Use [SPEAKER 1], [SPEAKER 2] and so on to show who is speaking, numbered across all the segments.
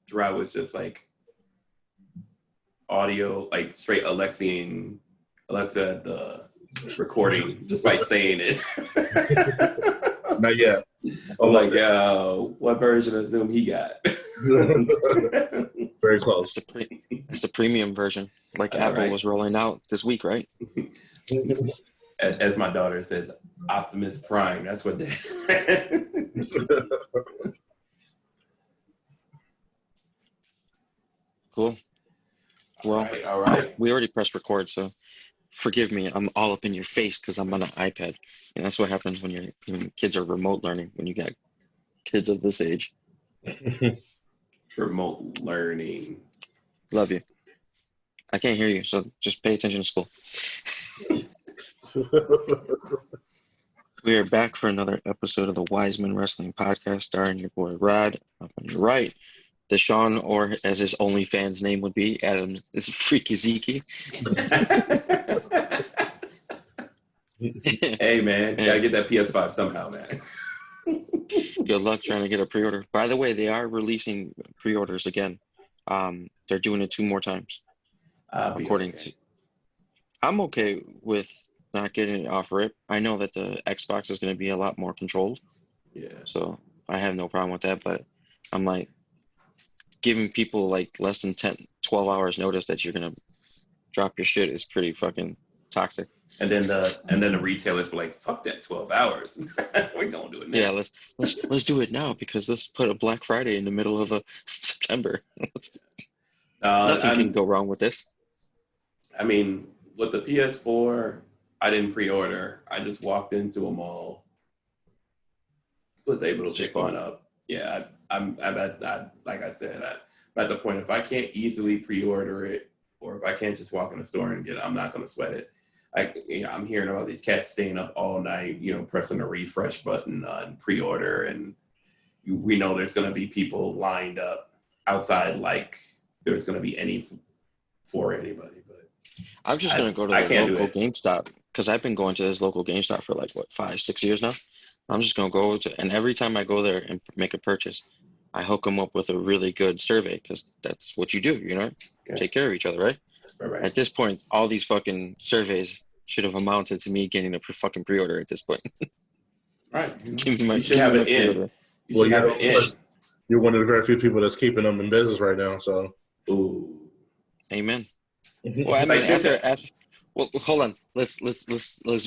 [SPEAKER 1] throughout was just like audio, like straight Alexa at the recording just by saying it.
[SPEAKER 2] Not yet.
[SPEAKER 1] I'm like, yo, what version of Zoom he got?
[SPEAKER 2] Very close.
[SPEAKER 3] It's the premium version, like Apple was rolling out this week, right?
[SPEAKER 1] As my daughter says, Optimus Prime. That's what they.
[SPEAKER 3] Cool. Well,
[SPEAKER 1] all right.
[SPEAKER 3] We already pressed record, so forgive me. I'm all up in your face because I'm on an iPad, and that's what happens when kids are remote learning. When you got kids of this age.
[SPEAKER 1] Remote learning.
[SPEAKER 3] Love you. I can't hear you, so just pay attention to school. We are back for another episode of the Wiseman Wrestling Podcast, starring your boy Rod. Up on your right, Deshaun, or as his OnlyFans name would be, Adam is Freaky Zeke.
[SPEAKER 1] Hey man, gotta get that PS5 somehow, man.
[SPEAKER 3] Good luck trying to get a pre-order. By the way, they are releasing pre-orders again. They're doing it 2 more times. According to, I'm okay with not getting it off rip. I know that the Xbox is going to be a lot more controlled.
[SPEAKER 1] Yeah.
[SPEAKER 3] So I have no problem with that, but I'm like giving people like less than 12 hours notice that you're going to drop your shit is pretty fucking toxic.
[SPEAKER 1] And then the retailers were like, "Fuck that, 12 hours. We're gonna do it now."
[SPEAKER 3] Yeah, let's do it now because let's put a Black Friday in the middle of September. Nothing can go wrong with this.
[SPEAKER 1] I mean, with the PS4, I didn't pre-order. I just walked into a mall, was able to pick one up. Yeah, I'm at that. Like I said, I'm at the point if I can't easily pre-order it, or if I can't just walk in the store and get it, I'm not gonna sweat it. I'm hearing about these cats staying up all night, pressing the refresh button on pre-order, and we know there's going to be people lined up outside like there's going to be any for anybody. But
[SPEAKER 3] I'm just going to go to the local GameStop because I've been going to this local GameStop for like, 5-6 years now. I'm just going to go and every time I go there and make a purchase, I hook them up with a really good survey because that's what you do, Take care of each other, right?
[SPEAKER 1] Right.
[SPEAKER 3] At this point, all these fucking surveys should have amounted to me getting a fucking pre-order at this point.
[SPEAKER 1] Right. You should have it in.
[SPEAKER 2] You're one of the very few people that's keeping them in business right now, so.
[SPEAKER 1] Ooh.
[SPEAKER 3] Amen. Well, I mean, well, hold on. Let's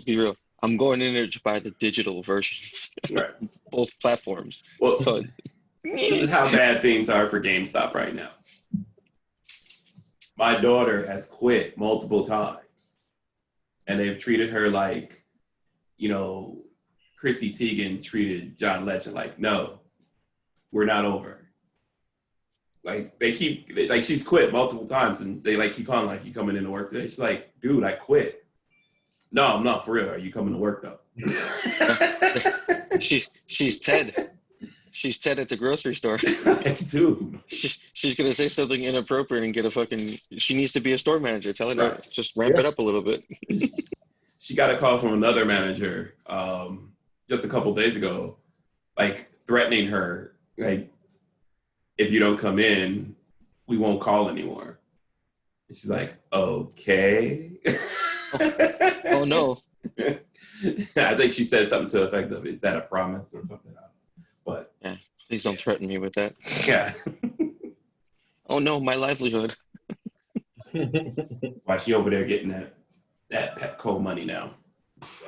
[SPEAKER 3] be real. I'm going in there to buy the digital versions.
[SPEAKER 1] Right.
[SPEAKER 3] Both platforms.
[SPEAKER 1] Well,
[SPEAKER 3] so
[SPEAKER 1] this is how bad things are for GameStop right now. My daughter has quit multiple times. And they've treated her like, Chrissy Teigen treated John Legend. Like, no, we're not over. Like, she's quit multiple times, and they keep calling, like, you coming into work today? She's like, dude, I quit. No, I'm not, for real. Are you coming to work though?
[SPEAKER 3] She's Ted. She's Ted at the grocery store.
[SPEAKER 1] Dude.
[SPEAKER 3] She's gonna say something inappropriate and get a fucking. She needs to be a store manager. Tell her to just ramp it up a little bit.
[SPEAKER 1] She got a call from another manager just a couple days ago, like threatening her, like, if you don't come in, we won't call anymore. And she's like, okay.
[SPEAKER 3] Oh no.
[SPEAKER 1] I think she said something to the effect of, is that a promise or something? But
[SPEAKER 3] yeah, please don't threaten me with that.
[SPEAKER 1] Yeah.
[SPEAKER 3] Oh no, my livelihood.
[SPEAKER 1] Why she over there getting that Petco money now?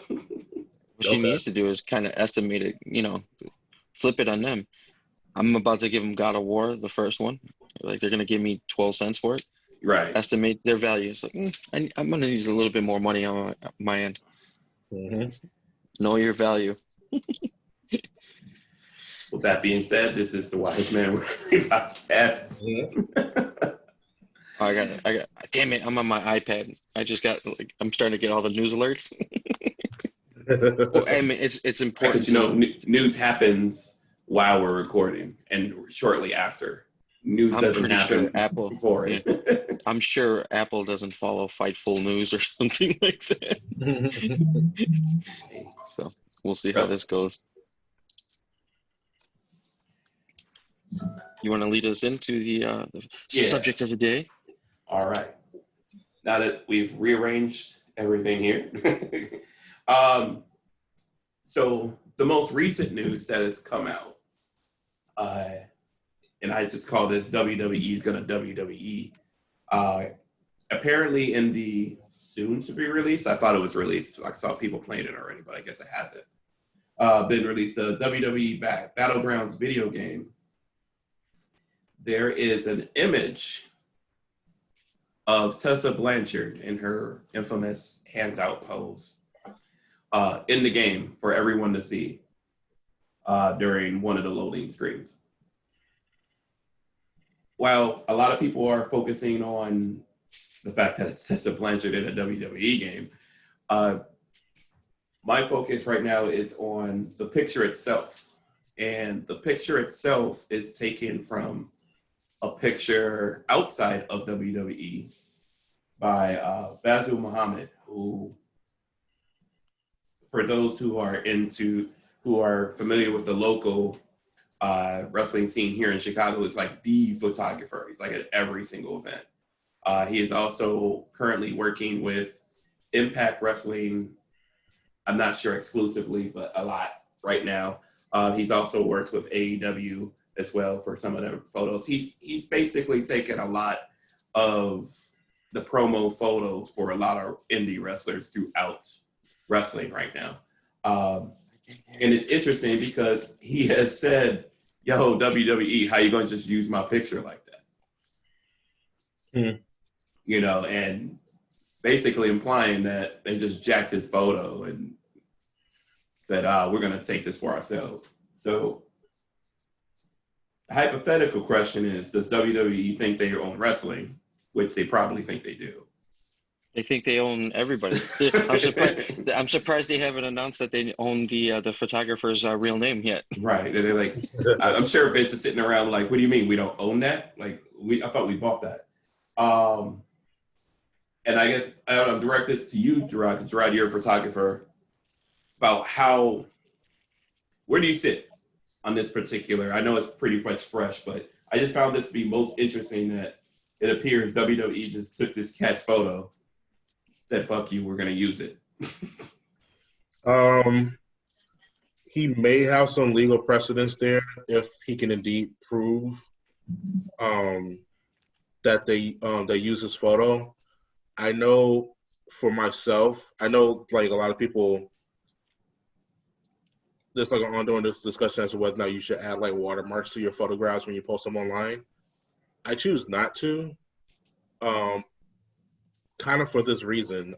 [SPEAKER 3] What she needs to do is kind of estimate it, flip it on them. I'm about to give them God of War, the first one. Like they're gonna give me 12 cents for it.
[SPEAKER 1] Right.
[SPEAKER 3] Estimate their values. Like I'm gonna need a little bit more money on my end.
[SPEAKER 2] Mm-hmm.
[SPEAKER 3] Know your value.
[SPEAKER 1] With that being said, this is the Wise Man Wrestling Podcast.
[SPEAKER 3] I got. Damn it! I'm on my iPad. I just got. I'm starting to get all the news alerts. Well, I mean, it's important.
[SPEAKER 1] Because news happens while we're recording and shortly after. News doesn't happen before it.
[SPEAKER 3] Yeah. I'm sure Apple doesn't follow Fightful News or something like that. So we'll see how this goes. You want to lead us into the subject of the day?
[SPEAKER 1] All right. Now that we've rearranged everything here, so the most recent news that has come out, and I just call this WWE's gonna WWE. Apparently, in the soon to be released, I thought it was released. I saw people playing it already, but I guess it hasn't been released. The WWE Battlegrounds video game. There is an image of Tessa Blanchard in her infamous hands out pose in the game for everyone to see during one of the loading screens. While a lot of people are focusing on the fact that it's Tessa Blanchard in a WWE game, my focus right now is on the picture itself. And the picture itself is taken from a picture outside of WWE by Basil Muhammad, who, for those who are familiar with the local wrestling scene here in Chicago, is like the photographer. He's like at every single event. He is also currently working with Impact Wrestling. I'm not sure exclusively, but a lot right now. He's also worked with AEW as well for some of the photos. He's basically taken a lot of the promo photos for a lot of indie wrestlers throughout wrestling right now. And it's interesting because he has said, yo, WWE, how you going to just use my picture like that? You know, and basically implying that they just jacked his photo and said, we're going to take this for ourselves. So the hypothetical question is, does WWE think they own wrestling? Which they probably think they do.
[SPEAKER 3] They think they own everybody. I'm surprised they haven't announced that they own the photographer's real name yet.
[SPEAKER 1] Right. And they're like, I'm sure Vince is sitting around like, what do you mean we don't own that? Like, I thought we bought that. And I guess I'll direct this to you, Gerard, because Gerard, you're a photographer, about where do you sit on this particular? I know it's pretty much fresh, but I just found this to be most interesting that it appears WWE just took this cat's photo, said, fuck you, we're going to use it.
[SPEAKER 2] He may have some legal precedence there if he can indeed prove that they use his photo. I know for myself, like a lot of people, there's like an ongoing discussion as to whether or not you should add like watermarks to your photographs when you post them online. I choose not to, kind of for this reason.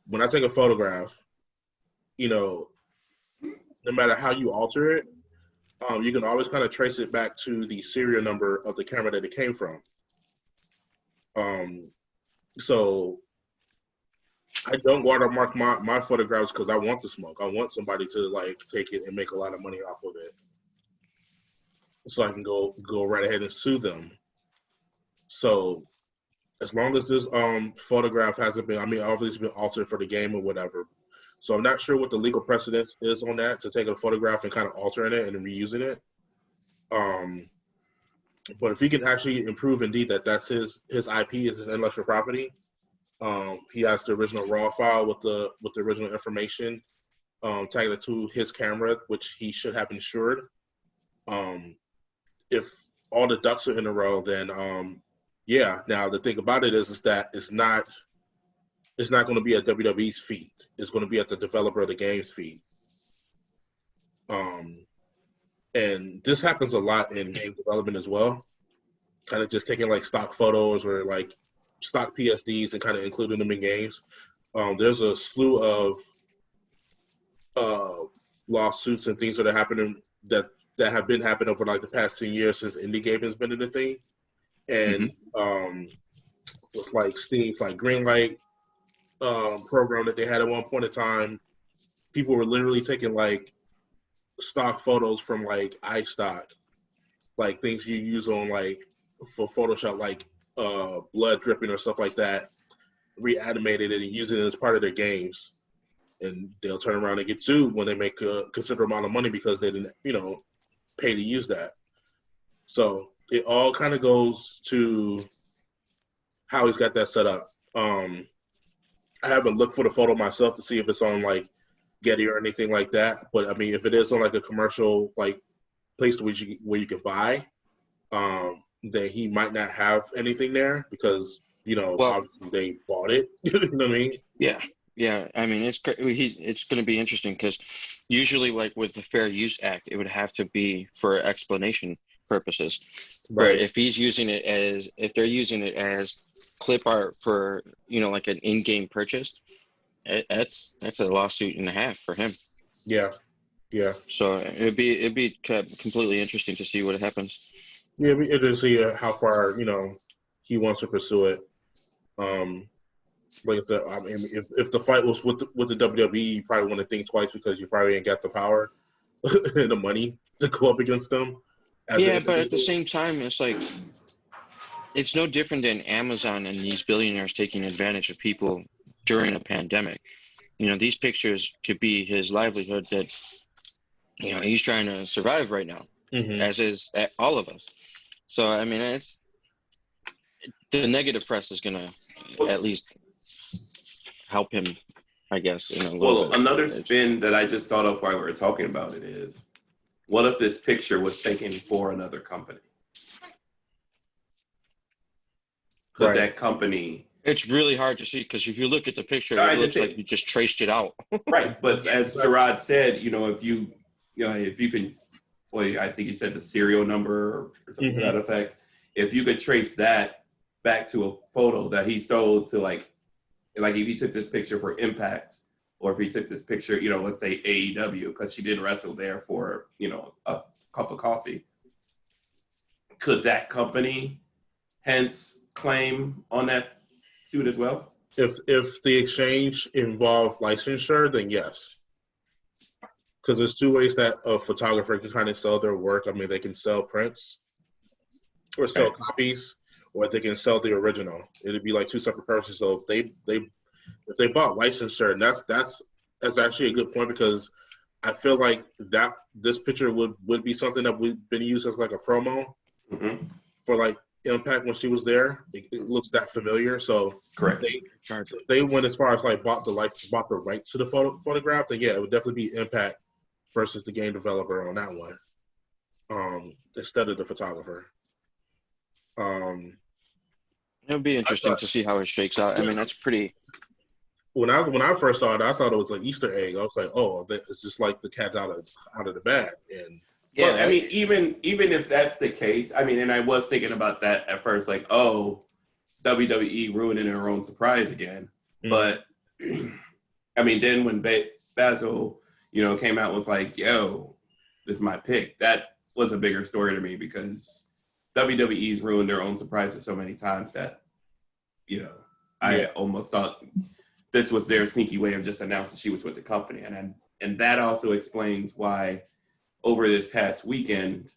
[SPEAKER 2] When I take a photograph, no matter how you alter it, you can always kind of trace it back to the serial number of the camera that it came from. So I don't watermark my photographs because I want the smoke. I want somebody to like take it and make a lot of money off of it, so I can go right ahead and sue them. So as long as this photograph hasn't been, obviously it's been altered for the game or whatever. So I'm not sure what the legal precedence is on that, to take a photograph and kind of altering it and reusing it. But if he can actually improve indeed that that's his IP, is his intellectual property, he has the original RAW file with the original information tagged to his camera, which he should have insured. If all the ducks are in a row, then yeah. Now the thing about it is that it's not going to be at WWE's feet. It's going to be at the developer of the game's feet. And this happens a lot in game development as well. Kind of just taking like stock photos or like stock PSDs and kind of including them in games. There's a slew of lawsuits and things that are happening that have been happening over like the past 10 years since indie gaming has been in the thing. And with like Steam's like Greenlight program that they had at one point in time, people were literally taking like stock photos from like iStock, like things you use on like for Photoshop, like blood dripping or stuff like that, reanimated it and using it as part of their games, and they'll turn around and get sued when they make a considerable amount of money because they didn't, pay to use that. So it all kind of goes to how he's got that set up. I haven't looked for the photo myself to see if it's on like Getty or anything like that. But I mean, if it is on like a commercial like place where you can buy, then he might not have anything there because obviously they bought it. You know what I mean?
[SPEAKER 3] Yeah. I mean, it's going to be interesting because usually, like with the Fair Use Act, it would have to be for explanation purposes.
[SPEAKER 2] Right.
[SPEAKER 3] But if they're using it as clip art for like an in-game purchase, that's a lawsuit and a half for him.
[SPEAKER 2] Yeah.
[SPEAKER 3] So it'd be completely interesting to see what happens.
[SPEAKER 2] Yeah, it'd be interesting to see how far he wants to pursue it. Like I said, I mean, if the fight was with the WWE, you probably want to think twice because you probably ain't got the power and the money to go up against them.
[SPEAKER 3] Yeah, but at the same time, it's like it's no different than Amazon and these billionaires taking advantage of people during a pandemic. These pictures could be his livelihood that he's trying to survive right now, as is all of us. So I mean, it's the negative press is gonna at least help him, I guess.
[SPEAKER 1] Another spin that I just thought of while we were talking about it is, what if this picture was taken for another company? Could that company?
[SPEAKER 3] It's really hard to see because if you look at the picture, it looks like you just traced it out.
[SPEAKER 1] Right, but as Gerard said, if you can, I think you said the serial number or something to that effect. If you could trace that back to a photo that he sold to like if he took this picture for Impact, or if he took this picture, let's say AEW, because she did wrestle there for, a cup of coffee. Could that company hence claim on that suit as well?
[SPEAKER 2] If the exchange involved licensure, then yes. Because there's two ways that a photographer can kind of sell their work. I mean, they can sell prints or sell copies, or they can sell the original. It'd be like two separate purchases. So if they bought licensure, and that's actually a good point, because I feel like that this picture would be something that would been used as like a promo for like Impact when she was there. It looks that familiar. So
[SPEAKER 1] correct.
[SPEAKER 2] They went as far as like bought the rights to the photograph. Then yeah, it would definitely be Impact versus the game developer on that one, instead of the photographer.
[SPEAKER 3] It'll be interesting to see how it shakes out. I mean, that's pretty.
[SPEAKER 2] When I first saw it, I thought it was an Easter egg. I was like, oh, it's just like the cat out of the bag. And
[SPEAKER 1] yeah, well, I mean, even if that's the case, I mean, and I was thinking about that at first, like, oh, WWE ruining their own surprise again. But I mean, then when Basil, came out and was like, yo, this is my pick. That was a bigger story to me, because WWE's ruined their own surprises so many times that, I almost thought this was their sneaky way of just announcing she was with the company. And that also explains why over this past weekend,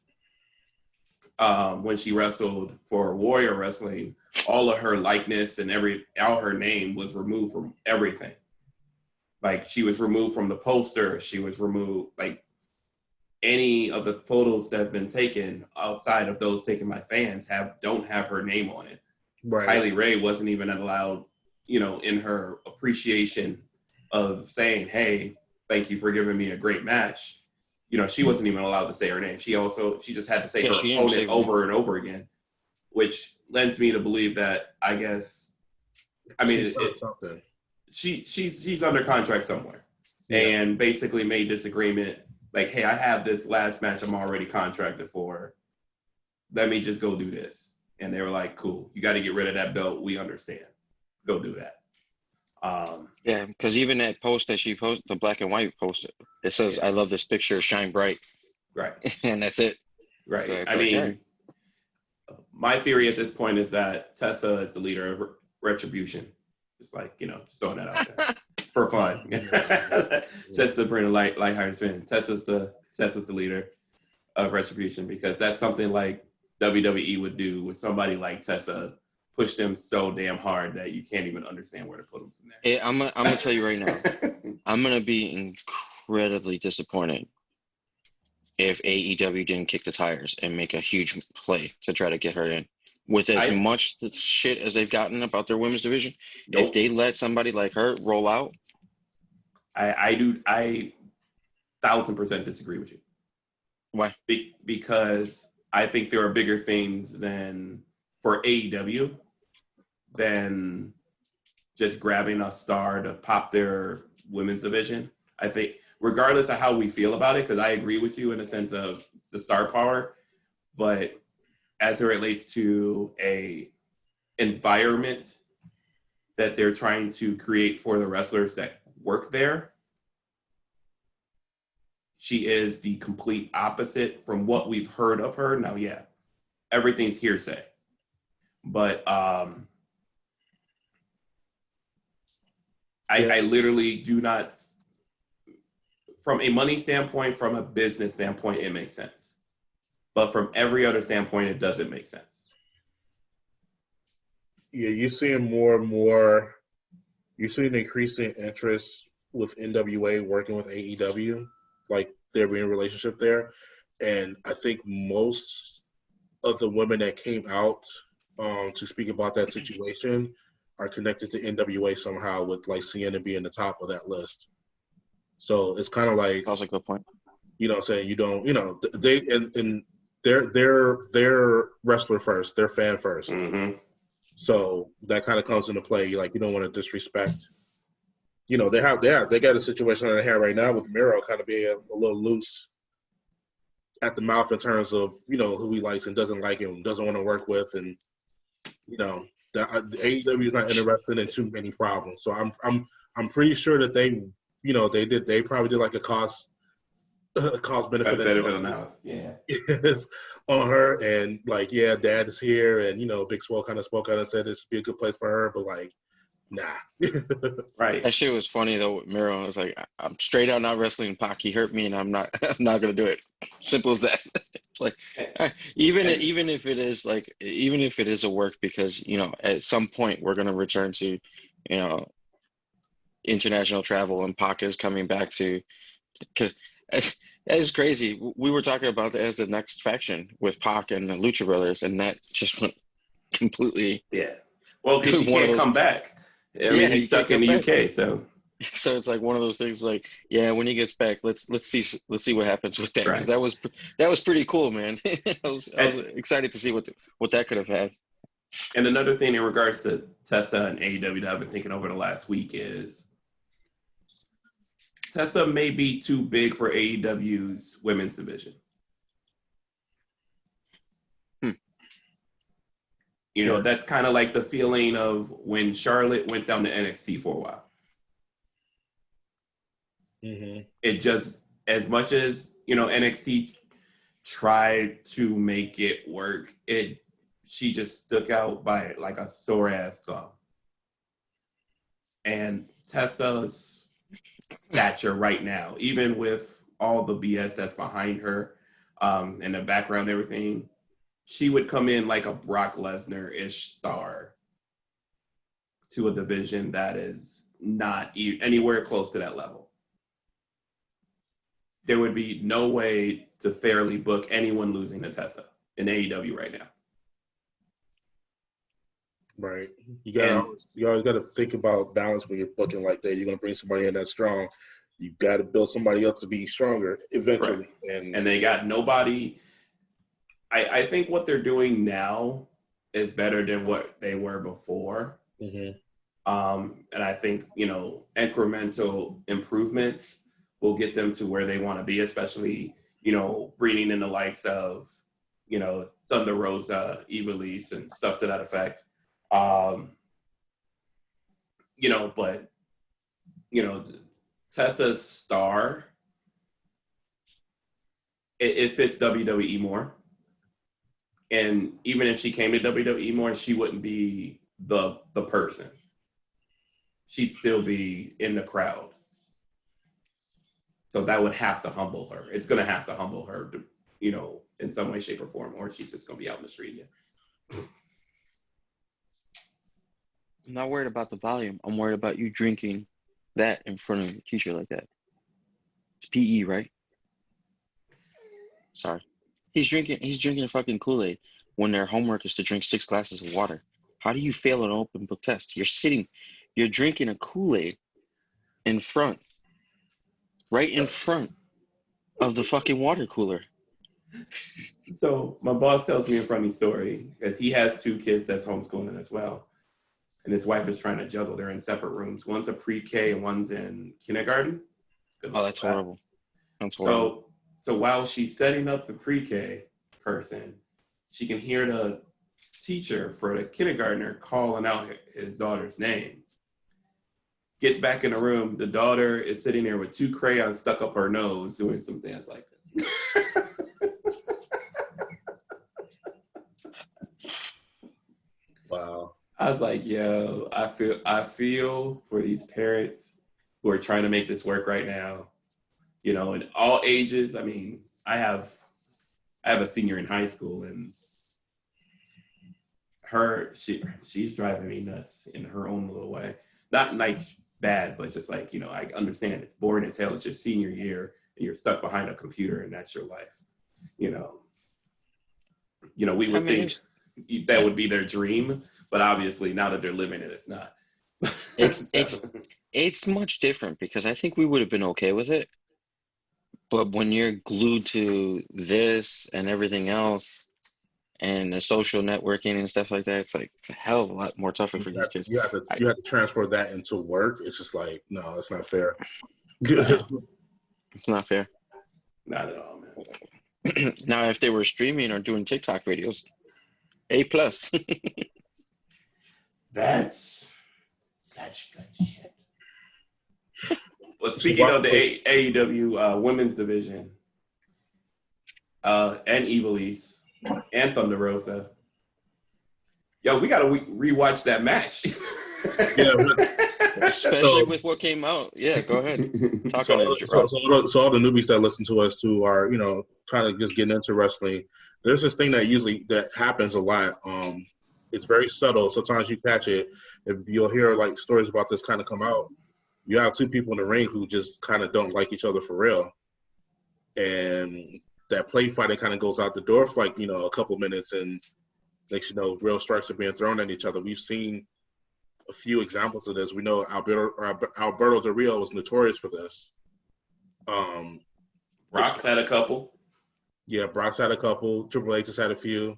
[SPEAKER 1] when she wrestled for Warrior Wrestling, all of her likeness and all her name was removed from everything. Like, she was removed from the poster. She was removed, like, any of the photos that have been taken outside of those taken by fans don't have her name on it. Right. Kylie Ray wasn't even allowed, in her appreciation of saying, hey, thank you for giving me a great match. She wasn't even allowed to say her name. She just had to say her opponent over and over again, which lends me to believe that, I guess, I mean,
[SPEAKER 2] something.
[SPEAKER 1] She's under contract somewhere, and basically made this agreement like, hey, I have this last match I'm already contracted for. Let me just go do this. And they were like, cool, you got to get rid of that belt. We understand. Go do that.
[SPEAKER 3] Yeah, because even that post that she posted, the black and white post, it says, I love this picture, shine bright.
[SPEAKER 1] Right.
[SPEAKER 3] And that's it.
[SPEAKER 1] Right. So I mean, my theory at this point is that Tessa is the leader of Retribution. Just like, just throwing that out there for fun. Just to bring a lighthearted spin. Tessa's the leader of Retribution, because that's something like WWE would do with somebody like Tessa, push them so damn hard that you can't even understand where to put them from there.
[SPEAKER 3] Hey, I'm gonna tell you right now, I'm gonna be incredibly disappointed if AEW didn't kick the tires and make a huge play to try to get her in. With as much shit as they've gotten about their women's division, if they let somebody like her roll out,
[SPEAKER 1] I 1000% disagree with you.
[SPEAKER 3] Why?
[SPEAKER 1] Because I think there are bigger things than for AEW than just grabbing a star to pop their women's division. I think regardless of how we feel about it, because I agree with you in the sense of the star power, but as it relates to a environment that they're trying to create for the wrestlers that work there, she is the complete opposite from what we've heard of her. Now, yeah, everything's hearsay. But I literally do not, from a money standpoint, from a business standpoint, it makes sense. But from every other standpoint, it doesn't make sense.
[SPEAKER 2] Yeah, you're seeing more and more, you're seeing increasing interest with NWA working with AEW. Like there being a relationship there. And I think most of the women that came out to speak about that situation are connected to NWA somehow, with like Sienna being the top of that list. So it's kind of like,
[SPEAKER 3] that's a good point.
[SPEAKER 2] You know what I'm saying? You don't, you know, they, and they're wrestler first, they're fan first.
[SPEAKER 1] Mm-hmm.
[SPEAKER 2] So that kind of comes into play. Like you don't want to disrespect. You know, they got a situation on their hand right now with Miro kind of being a little loose at the mouth in terms of, you know, who he likes and doesn't like him, doesn't want to work with, and you know, the AEW is not interested in too many problems. So I'm pretty sure that they, you know, they probably did like a cost benefit analysis,
[SPEAKER 1] yeah,
[SPEAKER 2] on her, and like, yeah, Dad is here, and you know, Big Swole kind of spoke out and said this would be a good place for her, but like, nah.
[SPEAKER 1] Right.
[SPEAKER 3] That shit was funny though with Miro. I was like, I'm straight out not wrestling Pac. He hurt me, and I'm not gonna do it. Simple as that. Like, even if it is like, even if it is a work, because you know, at some point we're gonna return to, you know, international travel, and Pac is coming back to, because that is crazy. We were talking about that as the next faction with Pac and the Lucha Brothers, and that just went completely.
[SPEAKER 1] Yeah. Well, because he can't come back. I mean, he's stuck in the UK, so
[SPEAKER 3] it's like one of those things. Like, yeah, when he gets back, let's see what happens with that, because
[SPEAKER 1] right.
[SPEAKER 3] that was pretty cool, man. I was excited to see what that could have had.
[SPEAKER 1] And another thing in regards to Tessa and AEW that I've been thinking over the last week is Tessa may be too big for AEW's women's division. You know, that's kind of like the feeling of when Charlotte went down to NXT for a while.
[SPEAKER 2] Mm-hmm.
[SPEAKER 1] It just, as much as, you know, NXT tried to make it work, she just stuck out by like a sore ass thumb. And Tessa's stature right now, even with all the BS that's behind her, and the background, everything, she would come in like a Brock Lesnar-ish star to a division that is not anywhere close to that level. There would be no way to fairly book anyone losing to Tessa in AEW right now.
[SPEAKER 2] Right. You always got to think about balance when you're booking like that. You're going to bring somebody in that's strong. You got to build somebody else to be stronger eventually.
[SPEAKER 1] Right. And they got nobody. I think what they're doing now is better than what they were before.
[SPEAKER 2] Mm-hmm.
[SPEAKER 1] And I think, you know, incremental improvements will get them to where they want to be, especially, you know, bringing in the likes of, you know, Thunder Rosa, Ivelisse, and stuff to that effect. You know, but, you know, Tessa's star, it fits WWE more. And even if she came to WWE more, she wouldn't be the person. She'd still be in the crowd. So that would have to humble her. It's going to have to humble her, to, you know, in some way, shape, or form, or she's just going to be out in the street again.
[SPEAKER 3] I'm not worried about the volume. I'm worried about you drinking that in front of a t-shirt like that. It's PE, right? Sorry. He's drinking a fucking Kool-Aid when their homework is to drink 6 glasses of water. How do you fail an open book test? You're drinking a Kool-Aid right in front of the fucking water cooler.
[SPEAKER 1] So my boss tells me a funny story because he has 2 kids that's homeschooling as well. And his wife is trying to juggle. They're in separate rooms. One's a pre-K and one's in kindergarten.
[SPEAKER 3] Oh, that's horrible. That's horrible.
[SPEAKER 1] So while she's setting up the pre-K person, she can hear the teacher for the kindergartner calling out his daughter's name. Gets back in the room. The daughter is sitting there with 2 crayons stuck up her nose doing some dance like this.
[SPEAKER 2] Wow.
[SPEAKER 1] I was like, yo, I feel for these parents who are trying to make this work right now. You know, in all ages. I mean, I have a senior in high school, and she's driving me nuts in her own little way. Not like bad, but just like, you know, I understand it's boring as hell. It's your senior year, and you're stuck behind a computer, and that's your life. You know, we would think that would be their dream, but obviously now that they're living it, it's not.
[SPEAKER 3] It's much different because I think we would have been okay with it. But when you're glued to this and everything else and the social networking and stuff like that, it's a hell of a lot more tougher for these kids.
[SPEAKER 2] You have to transfer that into work. It's just like, no, it's not fair.
[SPEAKER 3] It's not fair.
[SPEAKER 1] Not at all, man.
[SPEAKER 3] Now, if they were streaming or doing TikTok videos, A+.
[SPEAKER 1] That's such good shit. But speaking of the AEW women's division, and Ivelisse and Thunder Rosa, yo, we gotta rewatch that match.
[SPEAKER 2] Yeah,
[SPEAKER 3] especially with what came out. Yeah, go ahead.
[SPEAKER 2] So all the newbies that listen to us too are, you know, kind of just getting into wrestling. There's this thing that happens a lot. It's very subtle. Sometimes you catch it. If you'll hear like stories about this kind of come out, you have 2 people in the ring who just kind of don't like each other for real. And that play fighting kind of goes out the door for like, you know, a couple minutes, and next you know, real strikes are being thrown at each other. We've seen a few examples of this. We know Alberto Del Rio was notorious for this.
[SPEAKER 1] Brock's had a couple.
[SPEAKER 2] Yeah, Brock's had a couple. Triple H has had a few.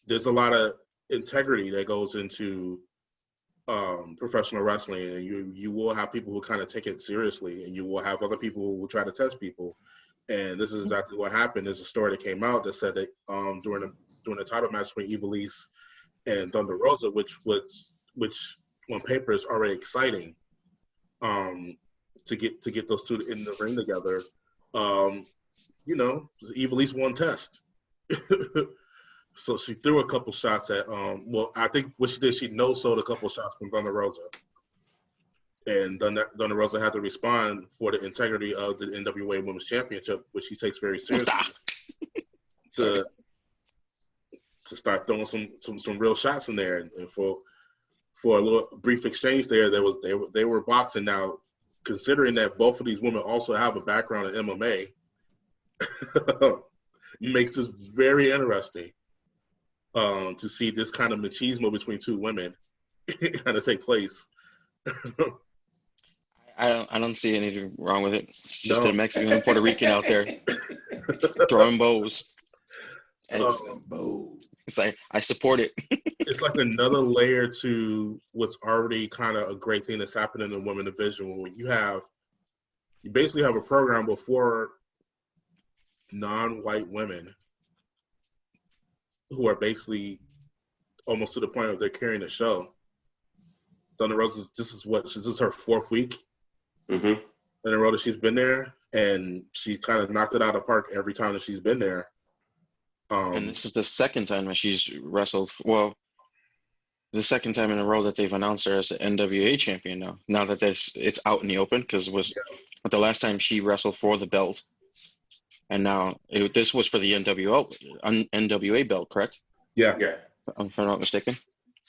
[SPEAKER 2] There's a lot of integrity that goes into professional wrestling, and you will have people who kind of take it seriously, and you will have other people who will try to test people. And this is exactly what happened. There's a story that came out that said that during the title match between Ivelisse and Thunder Rosa, which on paper is already exciting, to get those 2 in the ring together. You know, Ivelisse won test. So she threw a couple shots at I think what she did, she no-sold a couple shots from Thunder Rosa. And Thunder Rosa had to respond for the integrity of the NWA Women's Championship, which she takes very seriously, to start throwing some real shots in there. And for a little brief exchange there, they were boxing. Now, considering that both of these women also have a background in MMA, makes this very interesting. To see this kind of machismo between 2 women kind of take place.
[SPEAKER 3] I don't see anything wrong with it. It's just a Mexican and Puerto Rican out there throwing bows. And it's like, I support it.
[SPEAKER 2] It's like another layer to what's already kind of a great thing that's happening in the women division, when you basically have a program with 4 non-white women who are basically almost to the point of they're carrying the show. Thunder Rosa, this is her 4th week in a row that she's been there, and she's kind of knocked it out of the park every time that she's been there.
[SPEAKER 3] And this is the 2nd time that she's wrestled. Well, the 2nd time in a row that they've announced her as an NWA champion now that it's out in the open, because it was the last time she wrestled for the belt. And now this was for the NWA belt, correct?
[SPEAKER 2] Yeah.
[SPEAKER 1] Yeah.
[SPEAKER 3] If I'm not mistaken.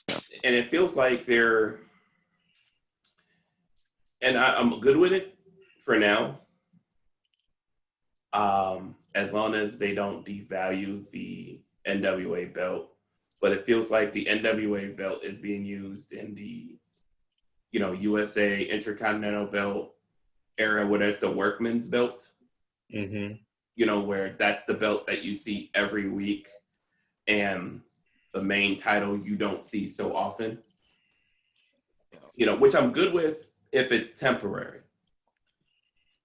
[SPEAKER 3] Yeah.
[SPEAKER 1] And it feels like and I'm good with it for now. as long as they don't devalue the NWA belt. But it feels like the NWA belt is being used in the, USA Intercontinental belt era, where it's the workman's belt.
[SPEAKER 2] Mm-hmm.
[SPEAKER 1] Where that's the belt that you see every week, and the main title you don't see so often. Which I'm good with if it's temporary.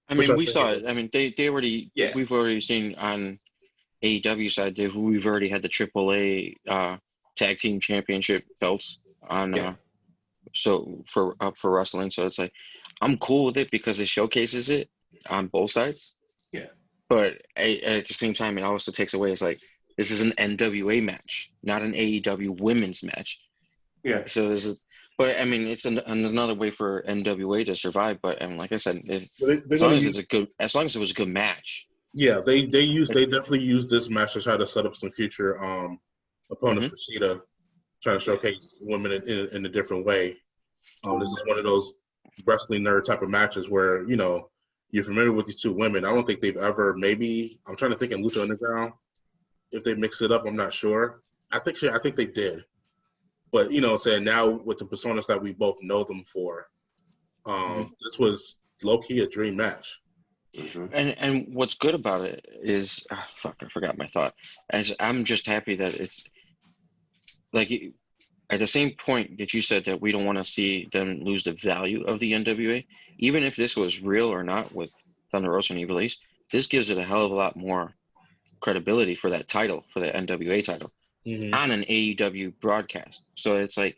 [SPEAKER 3] I mean, we saw it. I mean, they already, we've already seen on AEW side, we've already had the AAA tag team championship belts on, so for wrestling. So it's like, I'm cool with it because it showcases it on both sides.
[SPEAKER 1] Yeah.
[SPEAKER 3] But at the same time, it also takes away, it's like, this is an NWA match, not an AEW women's match.
[SPEAKER 1] Yeah.
[SPEAKER 3] So this is, but I mean, it's another way for NWA to survive. But like I said, as long as it was a good match.
[SPEAKER 2] Yeah, they definitely used this match to try to set up some future opponents for Sheeta, trying to showcase women in a different way. This is one of those wrestling nerd type of matches where you're familiar with these two women. I don't think they've ever. Maybe I'm trying to think in Lucha Underground if they mixed it up. I'm not sure. I think they did. But saying now with the personas that we both know them for, this was low key a dream match.
[SPEAKER 1] Mm-hmm.
[SPEAKER 3] And what's good about it is, I forgot my thought. As I'm just happy that it's like at the same point that you said that we don't want to see them lose the value of the NWA. Even if this was real or not with Thunder Rosa and Ivelisse, this gives it a hell of a lot more credibility for that title, for the NWA title, on an AEW broadcast. So it's like,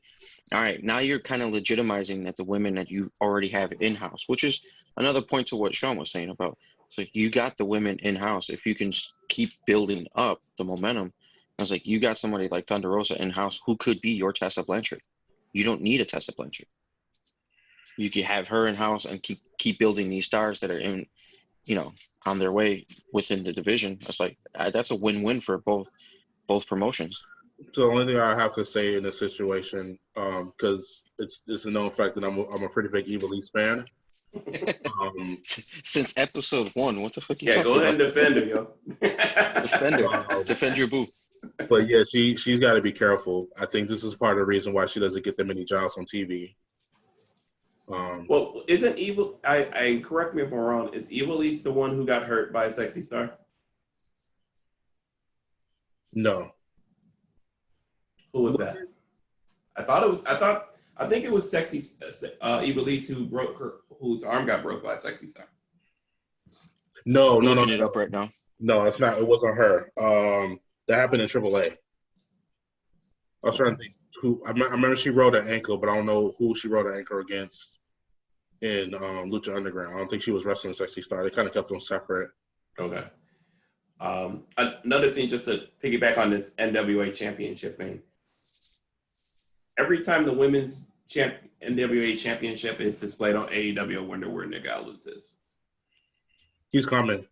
[SPEAKER 3] all right, now you're kind of legitimizing that the women that you already have in-house, which is another point to what Sean was saying about. So you got the women in-house. If you can keep building up the momentum, I was like, you got somebody like Thunder Rosa in-house who could be your Tessa Blanchard. You don't need a Tessa Blanchard. You can have her in-house and keep building these stars that are in, on their way within the division. It's like, that's a win-win for both promotions.
[SPEAKER 2] So the only thing I have to say in this situation, because it's a known fact that I'm a pretty big Ivelisse fan.
[SPEAKER 3] Since episode 1, what the fuck you
[SPEAKER 1] talking about? Yeah, go ahead and defend her, yo.
[SPEAKER 3] Defend her. Defend your boo.
[SPEAKER 2] But yeah, she's got to be careful. I think this is part of the reason why she doesn't get that many jobs on TV.
[SPEAKER 1] Well, isn't Evil? I correct me if I'm wrong. Is Ivelisse the one who got hurt by a sexy star?
[SPEAKER 2] No.
[SPEAKER 1] Who was that? I think it was sexy Ivelisse whose arm got broke by a sexy star.
[SPEAKER 2] No.
[SPEAKER 3] Looking it up right now.
[SPEAKER 2] No, it's not. It wasn't her. That happened in AAA. I was trying to think who. I remember she rode an ankle, but I don't know who she rode an ankle against in Lucha Underground. I don't think she was wrestling Sexy Star. They kind of kept them separate.
[SPEAKER 1] Okay. Another thing, just to piggyback on this NWA championship thing. Every time the women's NWA championship is displayed on AEW, I wonder where Nick Gallows is.
[SPEAKER 2] He's coming.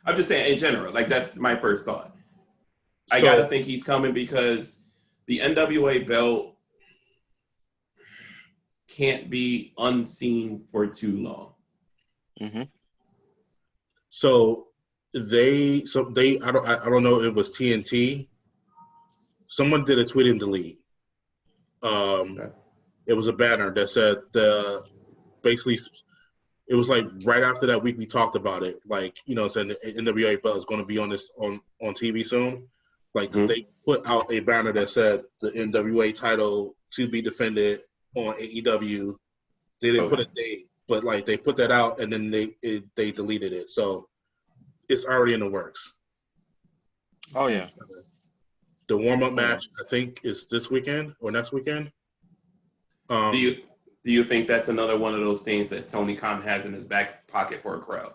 [SPEAKER 1] I'm just saying in general. Like, that's my first thought. I got to think he's coming because the NWA belt can't be unseen for too long.
[SPEAKER 3] Mm-hmm.
[SPEAKER 2] So they I don't know if it was TNT. Someone did a tweet and delete.
[SPEAKER 1] Okay.
[SPEAKER 2] It was a banner that said basically it was like right after that week we talked about it. Like, saying the NWA belt is going to be on TV soon. Like, they put out a banner that said the NWA title to be defended on AEW. They didn't put a date, but like they put that out and then they deleted it. So it's already in the works.
[SPEAKER 3] Oh yeah.
[SPEAKER 2] The warm-up match, I think, is this weekend or next weekend.
[SPEAKER 1] Do you think that's another one of those things that Tony Khan has in his back pocket for a crowd?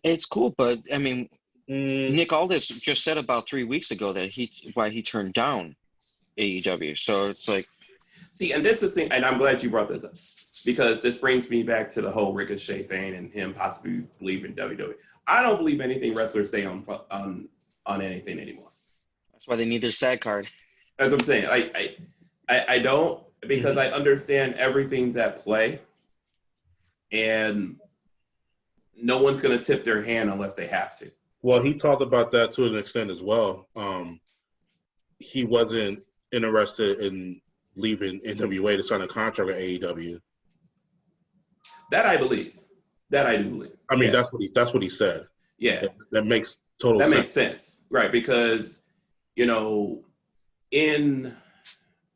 [SPEAKER 3] It's cool, but I mean, Nick Aldis just said about 3 weeks ago that why he turned down AEW. So it's like,
[SPEAKER 1] see, and this is the thing, and I'm glad you brought this up because this brings me back to the whole Ricochet thing and him possibly leaving WWE. I don't believe anything wrestlers say on anything anymore.
[SPEAKER 3] That's why they need their SAG card.
[SPEAKER 1] That's what I'm saying. I don't, because I understand everything's at play, and no one's going to tip their hand unless they have to.
[SPEAKER 2] Well, he talked about that to an extent as well. He wasn't interested in leaving NWA to sign a contract with AEW.
[SPEAKER 1] That I believe. That I do believe.
[SPEAKER 2] I mean, that's what he said.
[SPEAKER 1] Yeah,
[SPEAKER 2] that makes total sense.
[SPEAKER 1] That makes sense, right? Because in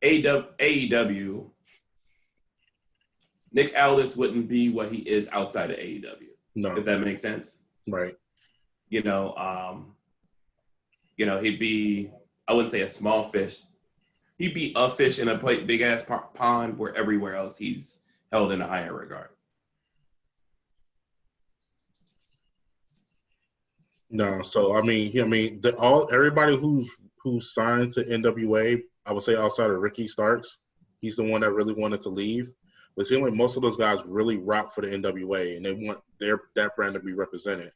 [SPEAKER 1] AEW, Nick Aldis wouldn't be what he is outside of AEW.
[SPEAKER 2] No,
[SPEAKER 1] if that makes sense,
[SPEAKER 2] right?
[SPEAKER 1] He'd be, I wouldn't say a small fish. He'd be a fish in a big ass pond where everywhere else he's held in a higher regard.
[SPEAKER 2] No, so everybody who's signed to NWA, I would say outside of Ricky Starks, he's the one that really wanted to leave. But it seems like most of those guys really rock for the NWA and they want that brand to be represented.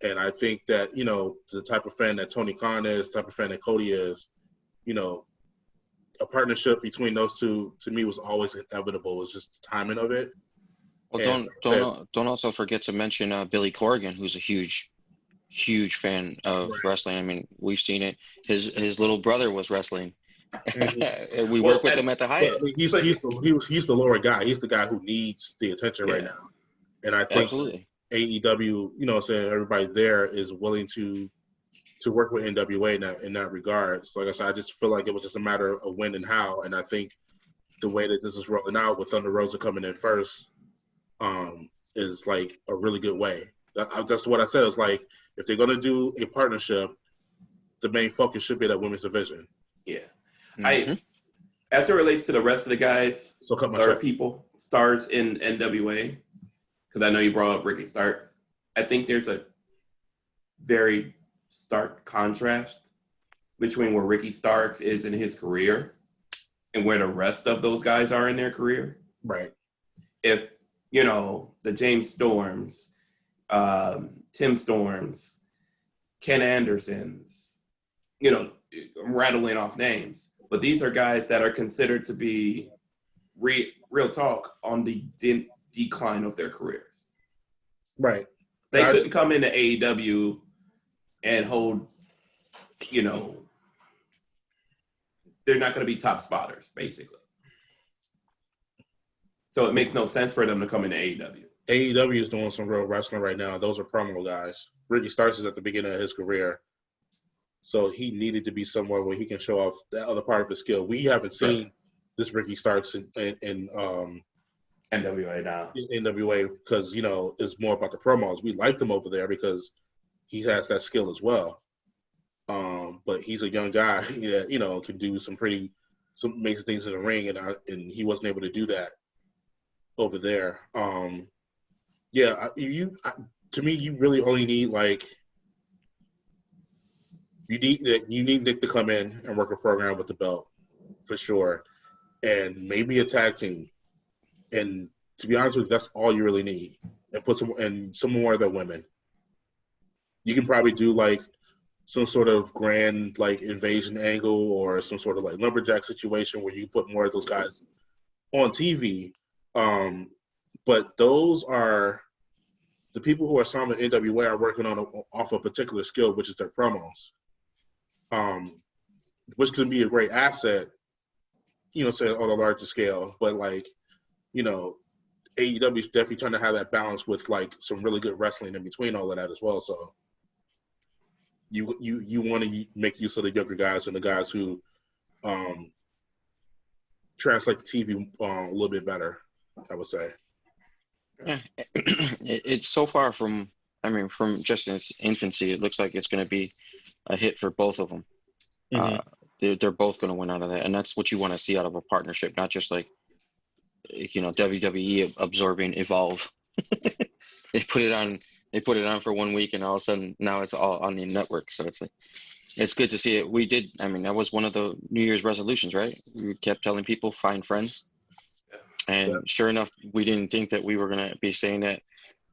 [SPEAKER 2] And I think that, the type of fan that Tony Khan is, the type of fan that Cody is, a partnership between those two, to me, was always inevitable. It was just the timing of it.
[SPEAKER 3] Well, don't also forget to mention Billy Corgan, who's a huge fan of wrestling. I mean, we've seen it. His little brother was wrestling. We work with him at the Hyatt.
[SPEAKER 2] He's the lower guy. He's the guy who needs the attention right now. And I think AEW, everybody there is willing to work with NWA in that regard. So like I said, I just feel like it was just a matter of when and how. And I think the way that this is rolling out with Thunder Rosa coming in first is like a really good way. That's what I said. It's like, if they're going to do a partnership, the main focus should be that women's division.
[SPEAKER 1] Yeah. Mm-hmm. As it relates to the rest of the guys, stars in NWA, because I know you brought up Ricky Starks, I think there's a very stark contrast between where Ricky Starks is in his career and where the rest of those guys are in their career.
[SPEAKER 2] Right.
[SPEAKER 1] If, the James Storms, Tim Storms, Ken Andersons, I'm rattling off names, but these are guys that are considered to be real talk on the decline of their careers.
[SPEAKER 2] Right.
[SPEAKER 1] They couldn't come into AEW and hold, they're not going to be top spotters, basically. So it makes no sense for them to come into AEW.
[SPEAKER 2] AEW is doing some real wrestling right now. Those are promo guys. Ricky Starks is at the beginning of his career. So he needed to be somewhere where he can show off that other part of his skill. We haven't seen this Ricky Starks in
[SPEAKER 1] NWA now.
[SPEAKER 2] NWA because, it's more about the promos. We liked him over there because he has that skill as well. But he's a young guy that, can do some amazing things in the ring, and he wasn't able to do that over there. To me, you really only need you need Nick to come in and work a program with the belt for sure, and maybe a tag team. And to be honest with you, that's all you really need. And put some more of the women. You can probably do some sort of grand invasion angle or some sort of lumberjack situation where you put more of those guys on TV. But those are the people who are signed with NWA are working off a particular skill, which is their promos, which can be a great asset, say on a larger scale. But AEW is definitely trying to have that balance with some really good wrestling in between all of that as well. So you want to make use of the younger guys and the guys who translate the TV a little bit better, I would say.
[SPEAKER 3] Yeah, it's so far from just in its infancy, it looks like it's going to be a hit for both of them. Mm-hmm. They're both going to win out of that, and that's what you want to see out of a partnership, not just WWE absorbing Evolve. They put it on for 1 week, and all of a sudden now it's all on the network. So it's good to see it. We did. That was one of the New Year's resolutions, right? We kept telling people find friends. And sure enough, we didn't think that we were going to be saying that,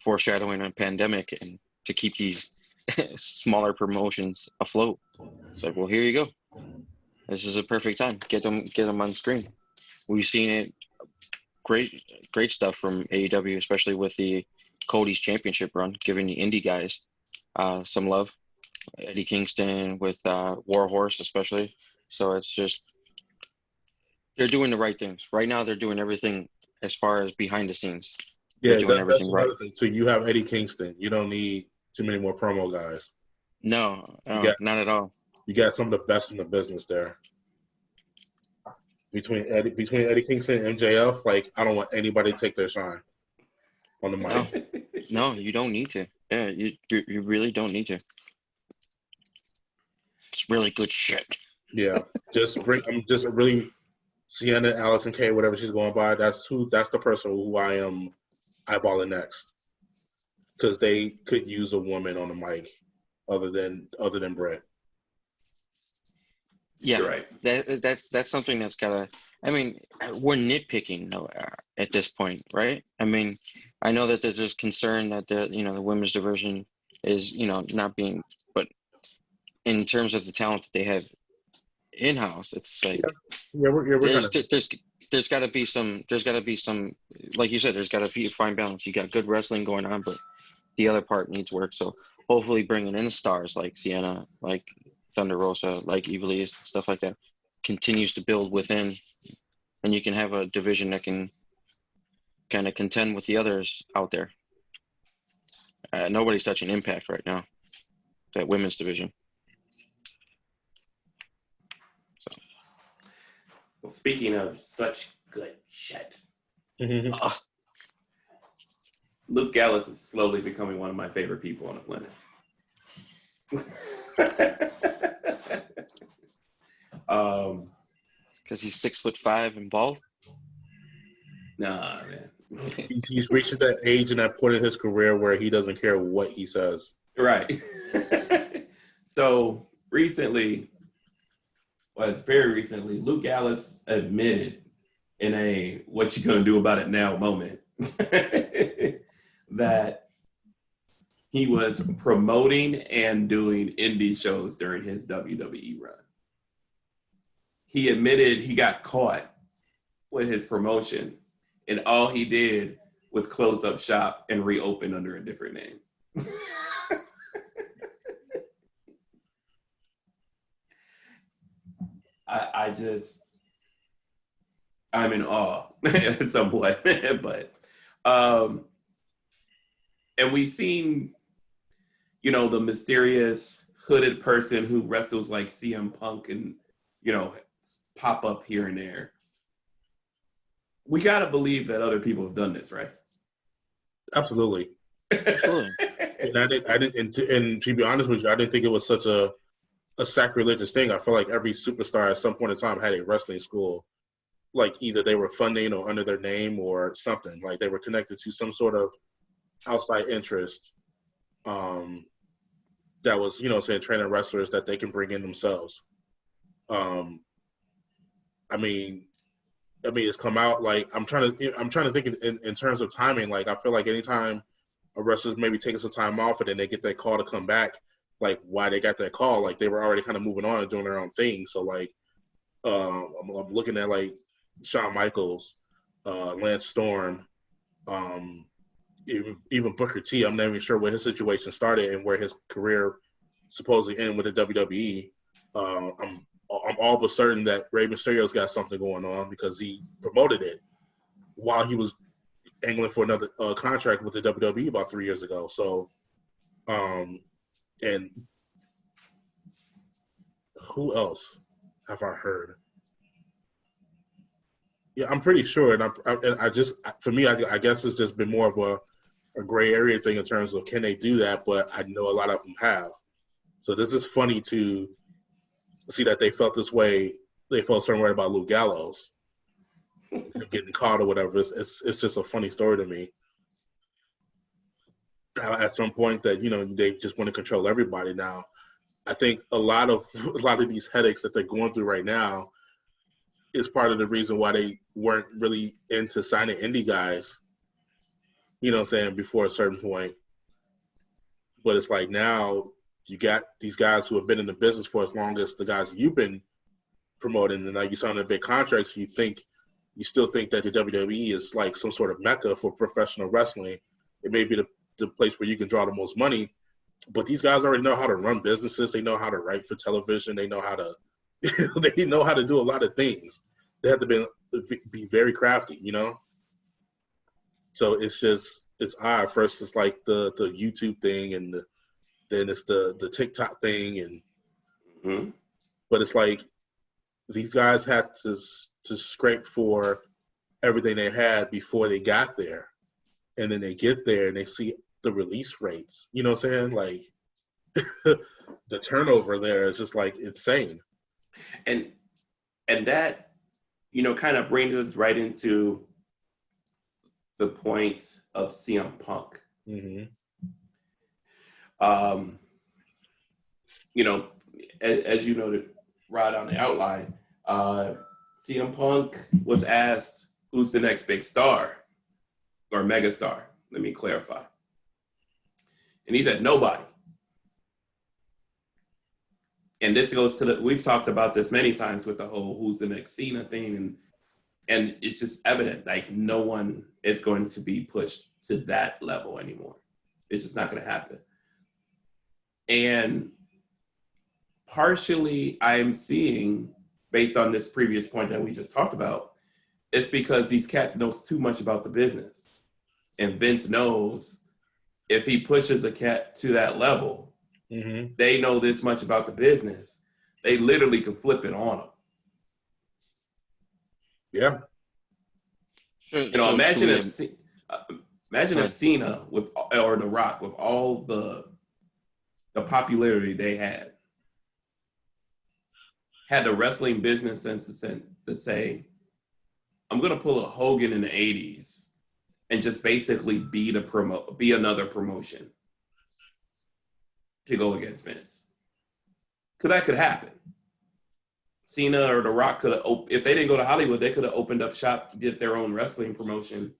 [SPEAKER 3] foreshadowing a pandemic and to keep these smaller promotions afloat. It's like, well, here you go. This is a perfect time. Get them on screen. We've seen it. Great stuff from AEW, especially with the Cody's championship run, giving the indie guys some love. Eddie Kingston with Warhorse especially. So it's just they're doing the right things. Right now they're doing everything as far as behind the scenes. They're
[SPEAKER 2] Yeah,
[SPEAKER 3] doing
[SPEAKER 2] that's
[SPEAKER 3] everything
[SPEAKER 2] another
[SPEAKER 3] right.
[SPEAKER 2] thing. So you have Eddie Kingston. You don't need too many more promo guys.
[SPEAKER 3] No,
[SPEAKER 2] You got
[SPEAKER 3] not at all.
[SPEAKER 2] you got some of the best in the business there. Between Eddie Kingston and MJF, like I don't want anybody to take their shine on the mic.
[SPEAKER 3] No, you don't need to. Yeah, you really don't need to. It's really good shit.
[SPEAKER 2] Yeah, I'm just really Sienna, Allison Kay, whatever she's going by. That's the person who I am eyeballing next, because they could use a woman on the mic other than Brett.
[SPEAKER 3] Yeah,
[SPEAKER 1] You're right.
[SPEAKER 3] That's something that's gotta. I mean, we're nitpicking at this point, right? I mean, I know that there's concern that the women's division is not being, but in terms of the talent that they have in house, it's like
[SPEAKER 2] We're kind of
[SPEAKER 3] there's got to be some like you said, there's got to be a fine balance. You got good wrestling going on, but the other part needs work. So hopefully, bringing in stars like Sienna, like Thunder Rosa, like Ivelisse, stuff like that, continues to build within, and you can have a division that can kind of contend with the others out there. Nobody's touching Impact right now, that women's division. So,
[SPEAKER 1] Well, speaking of such good shit, Luke Gallows is slowly becoming one of my favorite people on the planet.
[SPEAKER 3] because he's 6'5" and bald.
[SPEAKER 1] Nah, man.
[SPEAKER 2] he's reaching that age and that point in his career where he doesn't care what he says.
[SPEAKER 1] Right. So very recently, Luke Gallows admitted in a "what you gonna do about it now" moment that he was promoting and doing indie shows during his WWE run. He admitted he got caught with his promotion, and all he did was close up shop and reopen under a different name. I'm in awe somewhat, but and we've seen, the mysterious hooded person who wrestles like CM Punk and, pop up here and there. We got to believe that other people have done this, right?
[SPEAKER 2] Absolutely.
[SPEAKER 3] Absolutely.
[SPEAKER 2] And to be honest with you, I didn't think it was such a sacrilegious thing. I feel like every superstar at some point in time had a wrestling school, like either they were funding or under their name or something, like they were connected to some sort of outside interest that was, saying training wrestlers that they can bring in themselves. I mean, it's come out like I'm trying to think in terms of timing. Like I feel like anytime a wrestler's maybe taking some time off and then they get that call to come back, like why they got that call, like they were already kind of moving on and doing their own thing. So like I'm looking at like Shawn Michaels, Lance Storm, even Booker T. I'm not even sure where his situation started and where his career supposedly ended with the WWE. I'm all but certain that Rey Mysterio's got something going on because he promoted it while he was angling for another contract with the WWE about 3 years ago. So, and who else have I heard? Yeah, I'm pretty sure, and I just, for me, I guess it's just been more of a gray area thing in terms of can they do that, but I know a lot of them have. So this is funny to see that they felt this way. They felt a certain way about Luke Gallows getting caught or whatever. It's just a funny story to me. At some point, that they just want to control everybody. Now, I think a lot of these headaches that they're going through right now is part of the reason why they weren't really into signing indie guys. Before a certain point. But it's like now you got these guys who have been in the business for as long as the guys you've been promoting, and now you sign a big contracts. You still think that the WWE is like some sort of mecca for professional wrestling, It may be the place where you can draw the most money, but these guys already know how to run businesses. They know how to write for television. They know how to they know how to do a lot of things. They have to be very crafty, you know. So it's odd. First, it's like the YouTube thing, and then it's the TikTok thing, and but it's like these guys had to scrape for everything they had before they got there, and then they get there and they see the release rates. You know what I'm saying? Like the turnover there is just like insane.
[SPEAKER 1] And that, you know, kind of brings us right into the point of CM Punk. You know, as you noted right on the outline, CM Punk was asked, who's the next big star or mega star? Let me clarify. And he said, nobody. And this goes to we've talked about this many times with the whole who's the next Cena thing. And it's just evident, like no one is going to be pushed to that level anymore. It's just not going to happen. And partially I'm seeing, based on this previous point that we just talked about, it's because these cats know too much about the business. And Vince knows if he pushes a cat to that level, they know this much about the business, they literally could flip it on them.
[SPEAKER 2] Yeah.
[SPEAKER 1] You know, imagine if Cena or The Rock, with all the popularity they had the wrestling business sense to say, I'm going to pull a Hogan in the 80s and just basically be another promotion to go against Vince. Because that could happen. Cena or The Rock could have, if they didn't go to Hollywood, they could have opened up shop, did their own wrestling promotion.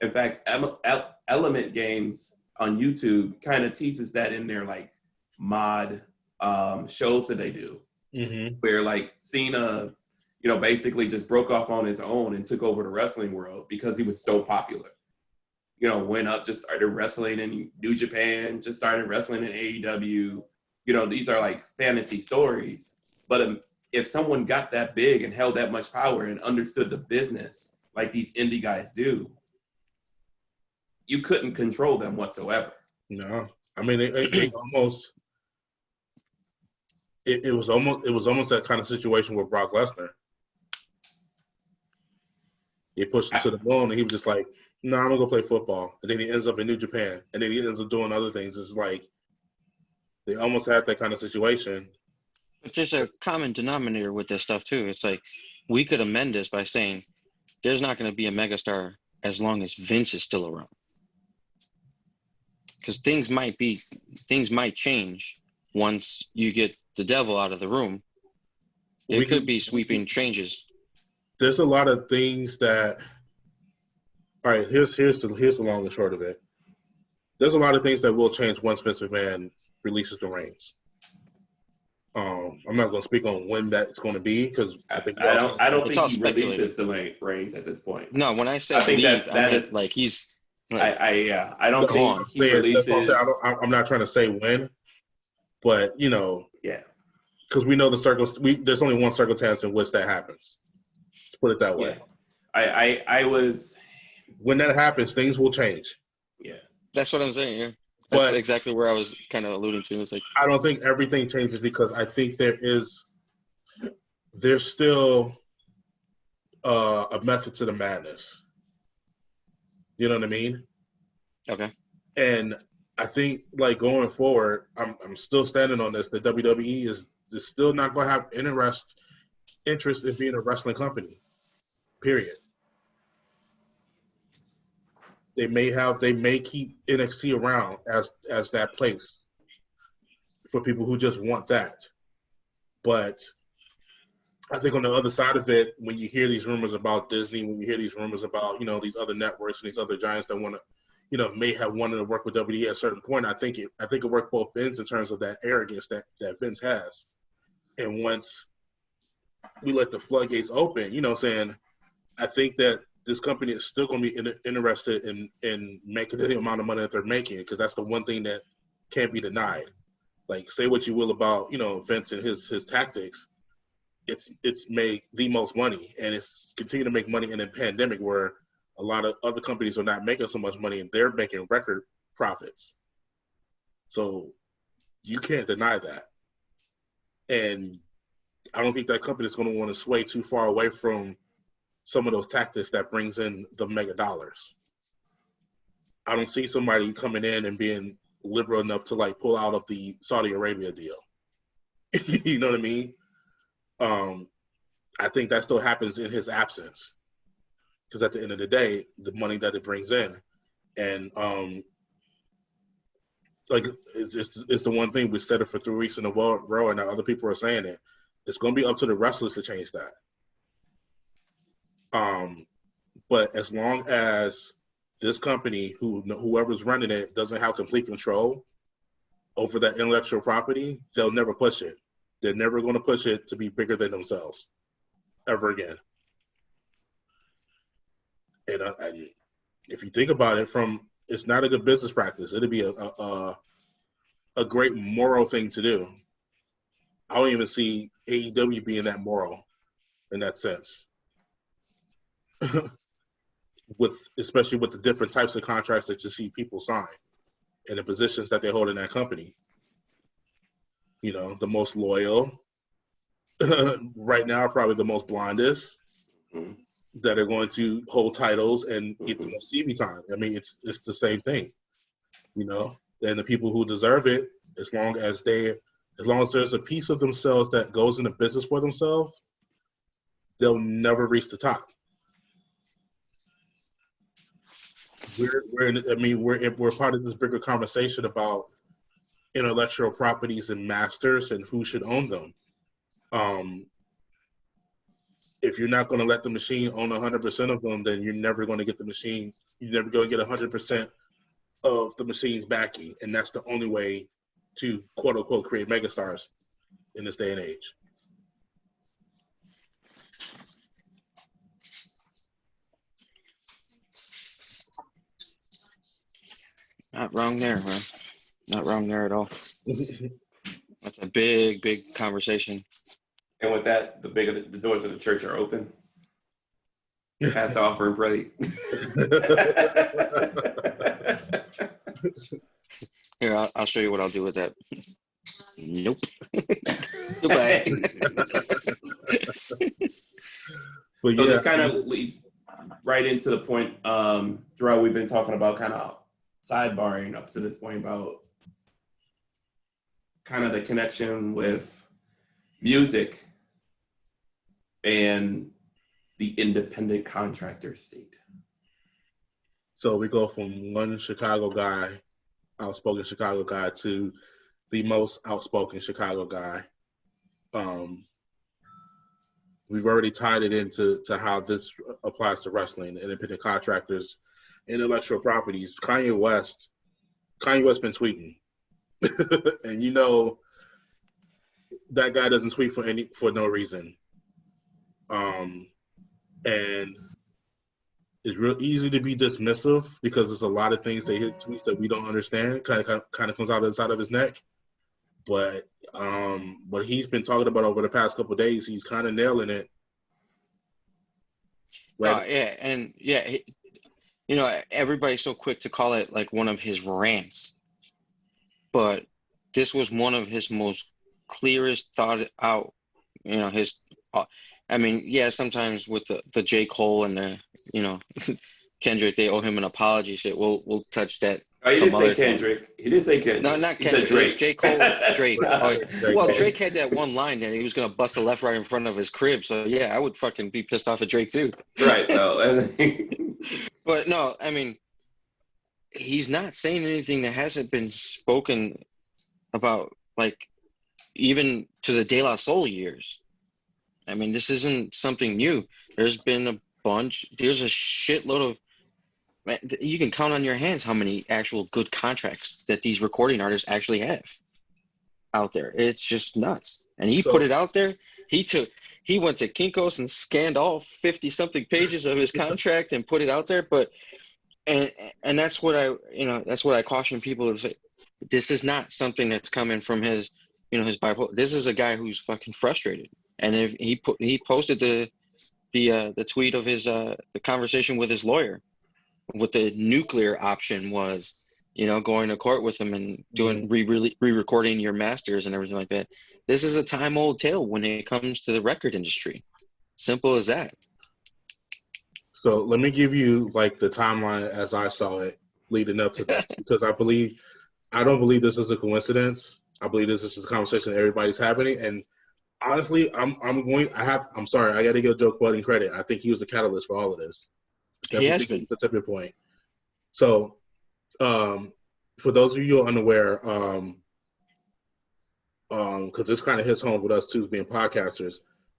[SPEAKER 1] In fact, Element Games on YouTube kind of teases that in their like mod shows that they do, where like Cena, you know, basically just broke off on his own and took over the wrestling world because he was so popular. You know, went up, just started wrestling in New Japan, just started wrestling in AEW. You know, these are like fantasy stories. But if someone got that big and held that much power and understood the business like these indie guys do, you couldn't control them whatsoever.
[SPEAKER 2] No, I mean, it almost. It was almost that kind of situation with Brock Lesnar. He pushed him to the moon, and he was just like, "No, I'm gonna go play football." And then he ends up in New Japan, and then he ends up doing other things. It's like they almost had that kind of situation.
[SPEAKER 3] But there's a common denominator with this stuff too. It's like we could amend this by saying there's not going to be a megastar as long as Vince is still around, because things might change once you get the devil out of the room. There could be sweeping changes.
[SPEAKER 2] There's a lot of things that. All right, here's the long and short of it. There's a lot of things that will change once Vince McMahon releases the reins. I'm not going to speak on when that's going to be because I don't
[SPEAKER 1] think he releases the reins at this point.
[SPEAKER 3] No, when I say that is like he's. Like,
[SPEAKER 1] I don't think he releases.
[SPEAKER 2] I'm not trying to say when, but you know,
[SPEAKER 1] yeah,
[SPEAKER 2] because we know there's only one circumstance in which that happens. Let's put it that way.
[SPEAKER 1] Yeah. I was.
[SPEAKER 2] When that happens, things will change.
[SPEAKER 1] Yeah,
[SPEAKER 3] that's what I'm saying. Yeah. That's exactly where I was kind of alluding to. It's like
[SPEAKER 2] I don't think everything changes because I think there's still a method to the madness. You know what I mean? Okay. And I think like going forward, I'm still standing on this. The WWE is still not going to have interest in being a wrestling company. Period. They may keep NXT around as that place for people who just want that. But I think on the other side of it, when you hear these rumors about Disney, when you hear these rumors about, you know, these other networks and these other giants that want to, you know, may have wanted to work with WWE at a certain point, I think it worked both ends in terms of that arrogance that Vince has. And once we let the floodgates open, you know what I'm saying, I think that this company is still going to be interested in making the amount of money that they're making, because that's the one thing that can't be denied. Like, say what you will about, you know, Vince and his tactics, it's made the most money, and it's continued to make money in a pandemic where a lot of other companies are not making so much money and they're making record profits. So you can't deny that. And I don't think that company is going to want to sway too far away from some of those tactics that brings in the mega dollars. I don't see somebody coming in and being liberal enough to like pull out of the Saudi Arabia deal. You know what I mean? I think that still happens in his absence, because at the end of the day, the money that it brings in, and like it's the one thing we said it for 3 weeks in a row, and now other people are saying it. It's going to be up to the wrestlers to change that. But as long as this company, whoever's running it, doesn't have complete control over that intellectual property, they'll never push it. They're never going to push it to be bigger than themselves ever again. And if you think about it, it's not a good business practice. It'd be a great moral thing to do. I don't even see AEW being that moral in that sense. Especially with the different types of contracts that you see people sign and the positions that they hold in that company. You know, the most loyal right now, probably the most blondest, that are going to hold titles and get the most TV time. I mean, it's the same thing, you know. And the people who deserve it, as long as there's a piece of themselves that goes into business for themselves, they'll never reach the top. We're part of this bigger conversation about intellectual properties and masters and who should own them. If you're not going to let the machine own 100% of them, then you're never going to get the machine. You're never going to get 100% of the machine's backing, and that's the only way to quote unquote create megastars in this day and age.
[SPEAKER 3] Not wrong there, man. Not wrong there at all. That's a big, big conversation.
[SPEAKER 1] And with that, the doors of the church are open. Pass the offering plate.
[SPEAKER 3] Here, I'll show you what I'll do with that. Nope. Goodbye.
[SPEAKER 1] So this kind of leads right into the point, Jarrell, we've been talking about kind of sidebarring up to this point about kind of the connection with music and the independent contractor state.
[SPEAKER 2] So we go from one Chicago guy, outspoken Chicago guy, to the most outspoken Chicago guy. We've already tied it into how this applies to wrestling, independent contractors, intellectual properties. Kanye West been tweeting. And you know that guy doesn't tweet for no reason. And it's real easy to be dismissive because there's a lot of things that hit tweets that we don't understand. Kind of comes out of the side of his neck. But what he's been talking about over the past couple of days, he's kind of nailing it. Right?
[SPEAKER 3] You know, everybody's so quick to call it like one of his rants, but this was one of his most clearest thought out. You know, sometimes with the J. Cole and the, you know, Kendrick, they owe him an apology. Shit, we'll touch that.
[SPEAKER 1] Oh, he didn't say Kendrick. He didn't say Kendrick.
[SPEAKER 3] No, not Kendrick.
[SPEAKER 1] Drake.
[SPEAKER 3] It was J. Cole, Drake. Well, Drake had that one line that he was going to bust a left right in front of his crib. So, yeah, I would fucking be pissed off at Drake, too.
[SPEAKER 1] Right. So,
[SPEAKER 3] But, no, I mean, he's not saying anything that hasn't been spoken about, like, even to the De La Soul years. I mean, this isn't something new. There's been a shitload of, man, you can count on your hands how many actual good contracts that these recording artists actually have out there. It's just nuts. and he put it out there. He went to Kinko's and scanned all 50-something pages of his contract and put it out there. But and that's what I caution people is this is not something that's coming from his bipolar. This is a guy who's fucking frustrated. And if he posted the tweet of his the conversation with his lawyer, what the nuclear option was, going to court with him and doing re-recording your masters and everything like that. This is a time-old tale when it comes to the record industry. Simple as that.
[SPEAKER 2] So let me give you like the timeline as I saw it leading up to this, because I don't believe this is a coincidence. I believe this is a conversation everybody's having, and honestly, I'm sorry, I got to give Joe Budden credit. I think he was the catalyst for all of this.
[SPEAKER 3] He has been.
[SPEAKER 2] That's a tipping point. So, for those of you who are unaware, because this kind of hits home with us too, being podcasters.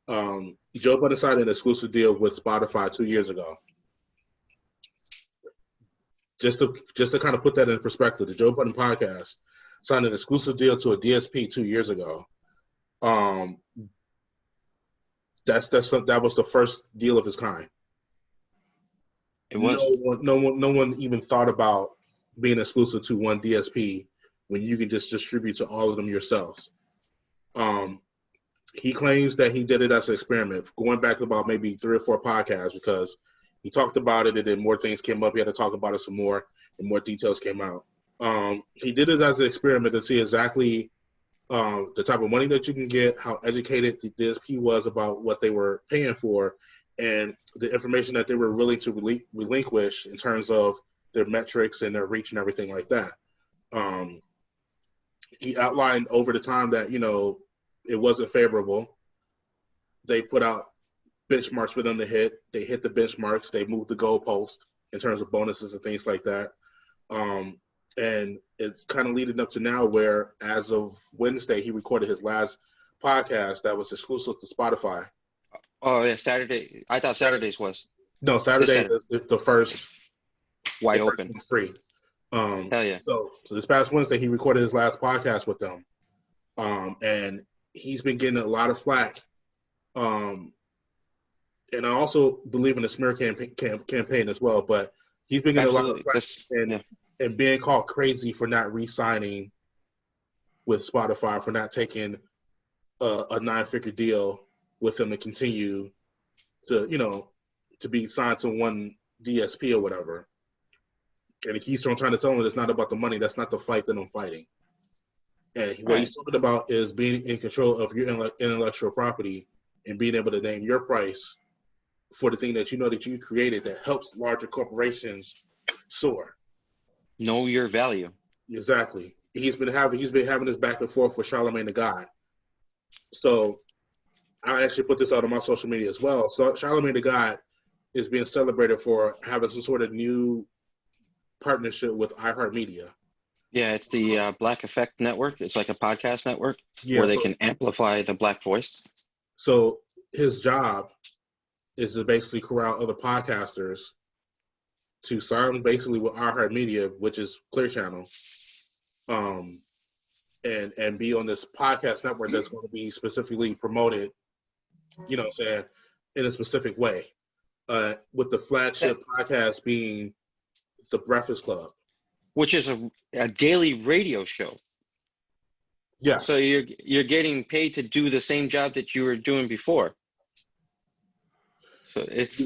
[SPEAKER 2] Joe Budden signed an exclusive deal with Spotify 2 years ago. Just to kind of put that in perspective, the Joe Budden podcast signed an exclusive deal to a DSP 2 years ago. That was the first deal of its kind.
[SPEAKER 3] It was.
[SPEAKER 2] No one even thought about being exclusive to one DSP when you can just distribute to all of them yourselves. He claims that he did it as an experiment, going back about maybe 3 or 4 podcasts, because he talked about it and then more things came up. He had to talk about it some more and more details came out. He did it as an experiment to see exactly the type of money that you can get, how educated the DSP was about what they were paying for, and the information that they were willing to relinquish in terms of their metrics and their reach and everything like that. He outlined over the time that, it wasn't favorable. They put out benchmarks for them to hit. They hit the benchmarks. They moved the goalpost in terms of bonuses and things like that. And it's kind of leading up to now where, as of Wednesday, he recorded his last podcast that was exclusive to Spotify.
[SPEAKER 3] Oh, yeah, Saturday. I thought Saturdays was.
[SPEAKER 2] No, Saturday is the first.
[SPEAKER 3] Wide open.
[SPEAKER 2] Free.
[SPEAKER 3] Hell yeah.
[SPEAKER 2] So this past Wednesday, he recorded his last podcast with them. And he's been getting a lot of flack. And I also believe in the smear campaign as well, but he's been getting a lot of flack and being called crazy for not re-signing with Spotify, for not taking a 9-figure deal with them to continue to be signed to one DSP or whatever. And he keeps on trying to tell him it's not about the money. That's not the fight that I'm fighting. And what he's talking about is being in control of your intellectual property and being able to name your price for the thing that that you created that helps larger corporations soar.
[SPEAKER 3] Know your value.
[SPEAKER 2] Exactly. He's been having this back and forth with Charlamagne the God. So I actually put this out on my social media as well. So Charlamagne the God is being celebrated for having some sort of new partnership with iHeartMedia.
[SPEAKER 3] Yeah, it's the Black Effect Network. It's like a podcast network where they can amplify the Black voice.
[SPEAKER 2] So his job is to basically corral other podcasters to sign basically with iHeartMedia, which is Clear Channel, and be on this podcast network that's going to be specifically promoted, in a specific way, with the flagship podcast being The Breakfast Club,
[SPEAKER 3] which is a daily radio show.
[SPEAKER 2] Yeah.
[SPEAKER 3] So you're getting paid to do the same job that you were doing before. So it's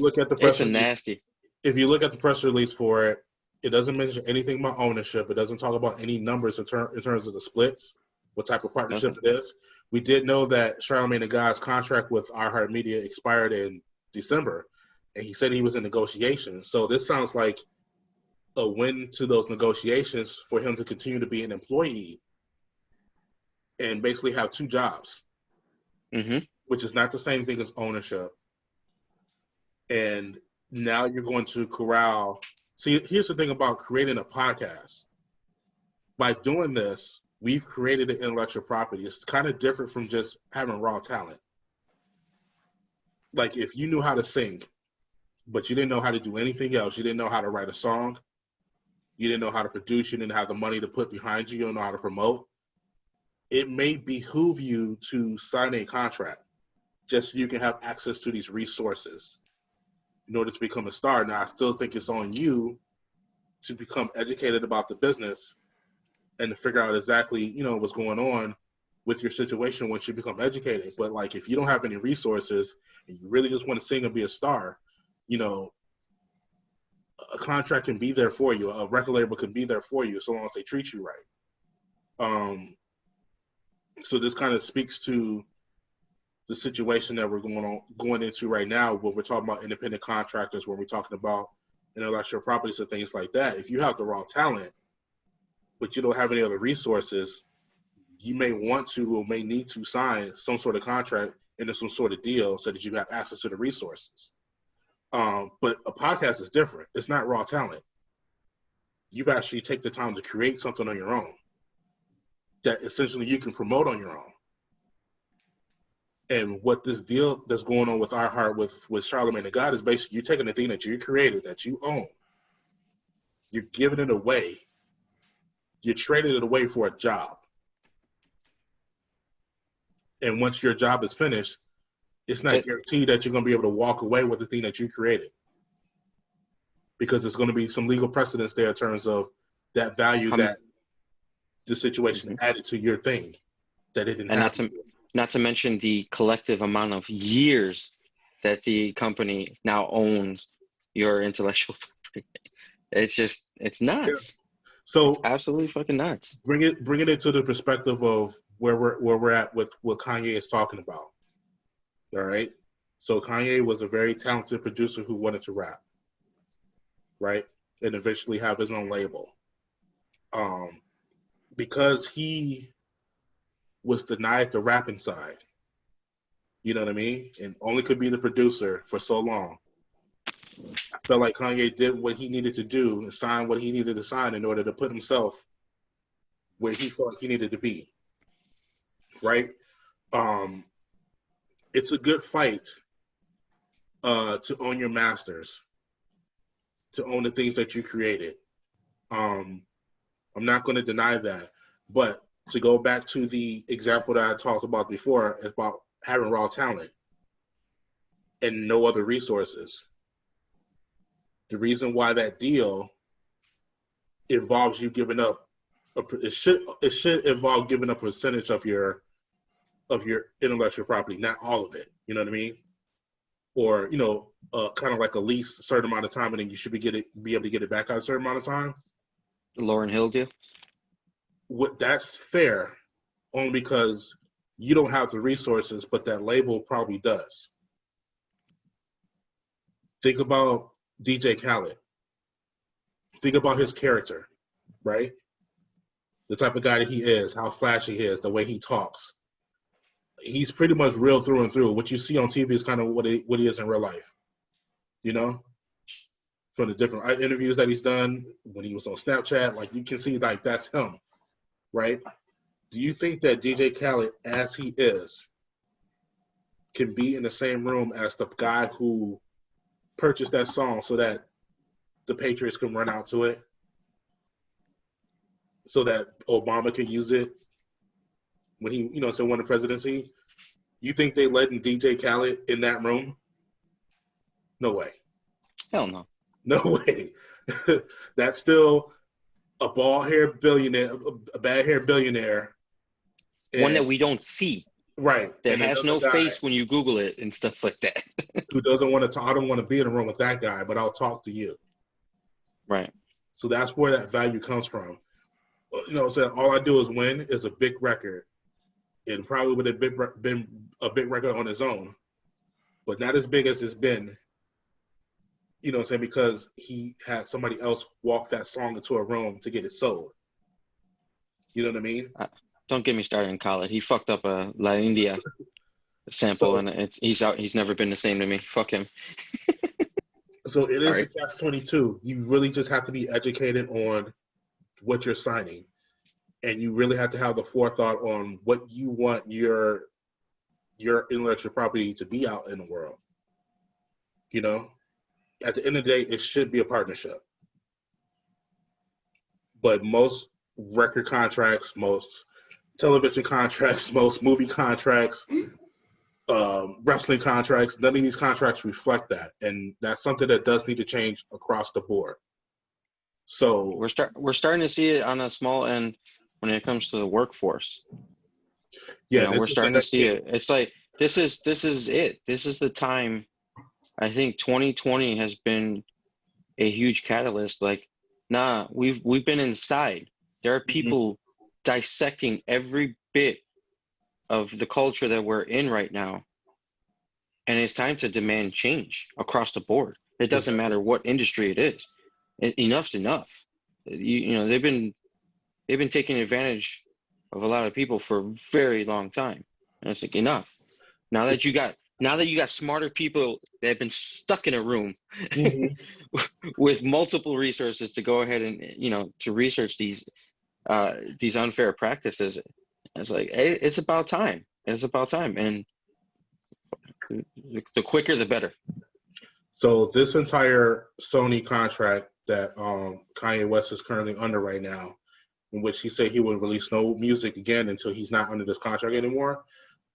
[SPEAKER 3] nasty.
[SPEAKER 2] If you look at the press release for it, it doesn't mention anything about ownership. It doesn't talk about any numbers in terms of the splits, what type of partnership it is. We did know that Charlamagne the God's contract with iHeartMedia expired in December, and he said he was in negotiations. So this sounds like a win to those negotiations for him to continue to be an employee and basically have 2 jobs, which is not the same thing as ownership. And now you're going to corral. See, here's the thing about creating a podcast. By doing this, we've created an intellectual property. It's kind of different from just having raw talent. Like if you knew how to sing, but you didn't know how to do anything else, you didn't know how to write a song, you didn't know how to produce, you didn't have the money to put behind you, you don't know how to promote, it may behoove you to sign a contract just so you can have access to these resources in order to become a star. Now, I still think it's on you to become educated about the business and to figure out exactly, you know, what's going on with your situation once you become educated. But like, if you don't have any resources and you really just want to sing and be a star, you know, a contract can be there for you. A record label can be there for you so long as they treat you right. So this kind of speaks to the situation that we're going into right now, when we're talking about independent contractors, when we're talking about intellectual properties and things like that. If you have the raw talent, but you don't have any other resources, you may want to or may need to sign some sort of contract into some sort of deal so that you have access to the resources. But a podcast is different. It's not raw talent. You've actually take the time to create something on your own that essentially you can promote on your own. And what this deal that's going on with iHeart with Charlemagne the God is basically you're taking the thing that you created, that you own, you're giving it away, you're trading it away for a job. And once your job is finished, it's not guaranteed that you're going to be able to walk away with the thing that you created, because there's going to be some legal precedence there in terms of that value that the situation added to your thing that it didn't have.
[SPEAKER 3] Not to mention the collective amount of years that the company now owns your intellectual property. It's nuts. Yeah.
[SPEAKER 2] So
[SPEAKER 3] it's absolutely fucking nuts.
[SPEAKER 2] Bring it into the perspective of where we're at with what Kanye is talking about. All right. So Kanye was a very talented producer who wanted to rap, right, and eventually have his own label. Because he was denied the rapping side, you know what I mean, and only could be the producer for so long. I felt like Kanye did what he needed to do and sign what he needed to sign in order to put himself where he felt like he needed to be, right? It's a good fight to own your masters, to own the things that you created. I'm not going to deny that, but to go back to the example that I talked about before, about having raw talent and no other resources. The reason why that deal involves you giving up, it should involve giving up a percentage of your intellectual property, not all of it. You know what I mean? Or kind of like a lease a certain amount of time, and then you should be able to get it back at a certain amount of time.
[SPEAKER 3] Lauryn Hill deal.
[SPEAKER 2] That's fair, only because you don't have the resources, but that label probably does. Think about DJ Khaled. Think about his character, right? The type of guy that he is, how flashy he is, the way he talks. He's pretty much real through and through. What you see on TV is kind of what he is in real life, you know? From the different interviews that he's done, when he was on Snapchat, like you can see like that's him. Right? Do you think that DJ Khaled, as he is, can be in the same room as the guy who purchased that song so that the Patriots can run out to it, so that Obama can use it when he, won the presidency? You think they letting DJ Khaled in that room? No way.
[SPEAKER 3] Hell no.
[SPEAKER 2] No way. That's still a bald-haired billionaire, a bad-haired billionaire.
[SPEAKER 3] One that we don't see.
[SPEAKER 2] Right.
[SPEAKER 3] That has no face when you Google it and stuff like that.
[SPEAKER 2] Who doesn't want to talk? I don't want to be in a room with that guy, but I'll talk to you.
[SPEAKER 3] Right.
[SPEAKER 2] So that's where that value comes from. So all I do is win is a big record. It probably would have been a big record on its own, but not as big as it's been. Because he had somebody else walk that song into a room to get it sold. You know what I mean?
[SPEAKER 3] Don't get me started in college. He fucked up a La India sample, and he's out. He's never been the same to me. Fuck him.
[SPEAKER 2] So it is a catch-22. You really just have to be educated on what you're signing, and you really have to have the forethought on what you want your intellectual property to be out in the world. At the end of the day, it should be a partnership. But most record contracts, most television contracts, most movie contracts, wrestling contracts. None of these contracts reflect that, and that's something that does need to change across the board. So
[SPEAKER 3] we're starting to see it on a small end when it comes to the workforce.
[SPEAKER 2] yeah,
[SPEAKER 3] we're starting to see it. It's like this is it. This is the time. I think 2020 has been a huge catalyst. Like, nah, we've been inside. There are people dissecting every bit of the culture that we're in right now, and it's time to demand change across the board. It doesn't matter what industry it is. Enough's enough. You know, they've been taking advantage of a lot of people for a very long time, and it's like, enough. Now that you got smarter people that have been stuck in a room with multiple resources to go ahead and, you know, to research these unfair practices, it's like, hey, it's about time. It's about time, and the quicker the better.
[SPEAKER 2] So this entire Sony contract that Kanye West is currently under right now, in which he said he would release no music again until he's not under this contract anymore.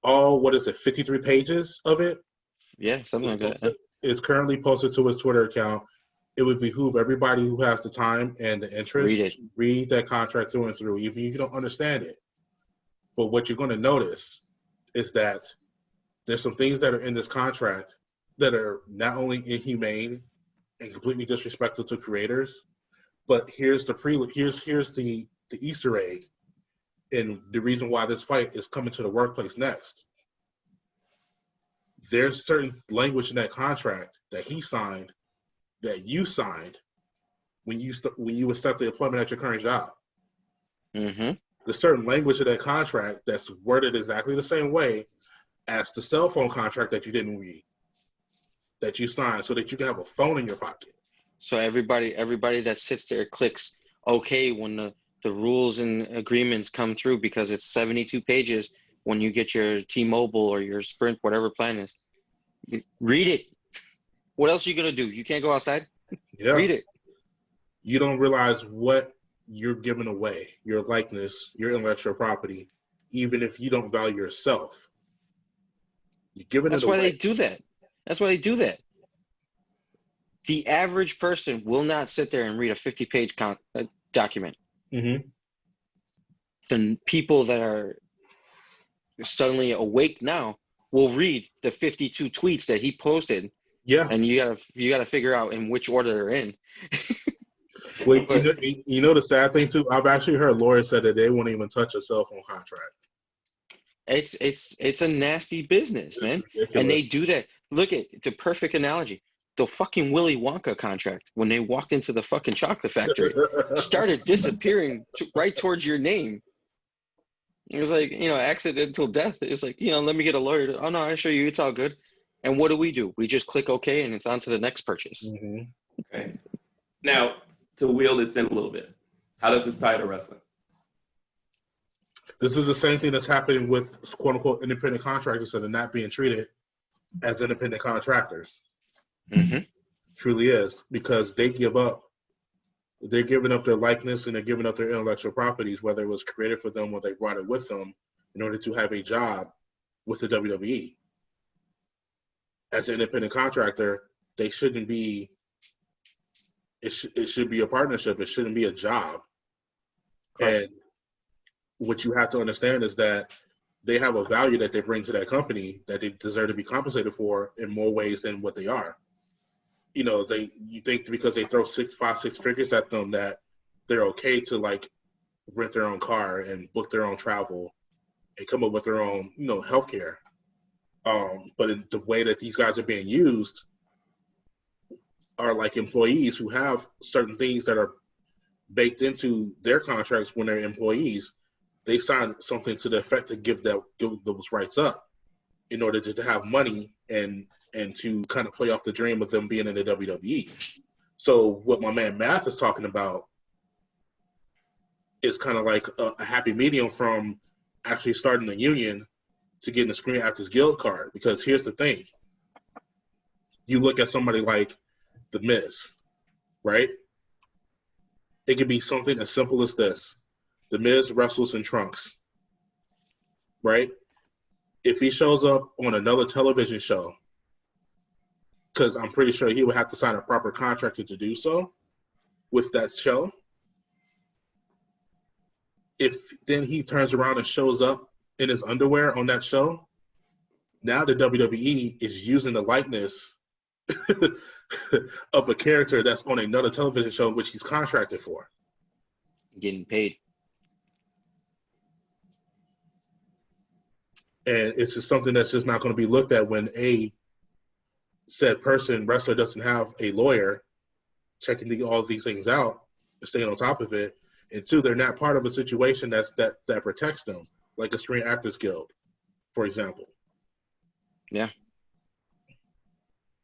[SPEAKER 2] All, what is it, 53 pages of it?
[SPEAKER 3] Yeah, something like that.
[SPEAKER 2] Is currently posted to his Twitter account. It would behoove everybody who has the time and the interest to read that contract through and through, even if you don't understand it. But what you're going to notice is that there's some things that are in this contract that are not only inhumane and completely disrespectful to creators, but here's the Easter egg, and the reason why this fight is coming to the workplace next. There's certain language in that contract that he signed, that you signed when you accept the employment at your current job. There's certain language in that contract that's worded exactly the same way as the cell phone contract that you didn't read, that you signed, so that you can have a phone in your pocket.
[SPEAKER 3] So everybody that sits there clicks okay when the rules and agreements come through, because it's 72 pages when you get your T-Mobile or your Sprint, whatever plan is. Read it. What else are you going to do? You can't go outside?
[SPEAKER 2] Yeah.
[SPEAKER 3] Read it.
[SPEAKER 2] You don't realize what you're giving away, your likeness, your intellectual property, even if you don't value yourself. You're giving it away.
[SPEAKER 3] That's why they do that. That's why they do that. The average person will not sit there and read a 50-page document. The people that are suddenly awake now will read the 52 tweets that he posted.
[SPEAKER 2] Yeah.
[SPEAKER 3] And you gotta figure out in which order they're in.
[SPEAKER 2] Well, you know the sad thing too, I've actually heard lawyers say that they won't even touch a cell phone contract.
[SPEAKER 3] It's a nasty business, man. And they do that. Look at the perfect analogy. The fucking Willy Wonka contract, when they walked into the fucking chocolate factory, started disappearing right towards your name. It was like, you know, accidental death. It's like, you know, let me get a lawyer. Oh, no, I assure you, it's all good. And what do? We just click OK, and it's on to the next purchase.
[SPEAKER 1] Okay. Now, to wheel this in a little bit, how does this tie to wrestling?
[SPEAKER 2] This is the same thing that's happening with quote-unquote independent contractors that are not being treated as independent contractors. Truly is, because they're giving up their likeness and they're giving up their intellectual properties, whether it was created for them or they brought it with them in order to have a job with the WWE. As an independent contractor, they shouldn't be. It should be a partnership. It shouldn't be a job. And what you have to understand is that they have a value that they bring to that company that they deserve to be compensated for in more ways than what they are. You know, you think because they throw 6 figures at them that they're okay to like rent their own car and book their own travel and come up with their own, you know, healthcare. But in the way that these guys are being used are like employees who have certain things that are baked into their contracts when they're employees. They sign something to the effect to give those rights up in order to have money and to kind of play off the dream of them being in the WWE. So what my man Math is talking about is kind of like a happy medium from actually starting a union to getting a Screen Actors Guild card. Because here's the thing. You look at somebody like The Miz, right? It could be something as simple as this. The Miz wrestles in trunks. right? If he shows up on another television show, because I'm pretty sure he would have to sign a proper contract to do so with that show. If then he turns around and shows up in his underwear on that show, now the WWE is using the likeness of a character that's on another television show which he's contracted for.
[SPEAKER 3] Getting paid.
[SPEAKER 2] And it's just something that's just not going to be looked at when said wrestler doesn't have a lawyer checking all these things out and staying on top of it. And two, they're not part of a situation that protects them, like a Screen Actors Guild, for example.
[SPEAKER 3] Yeah.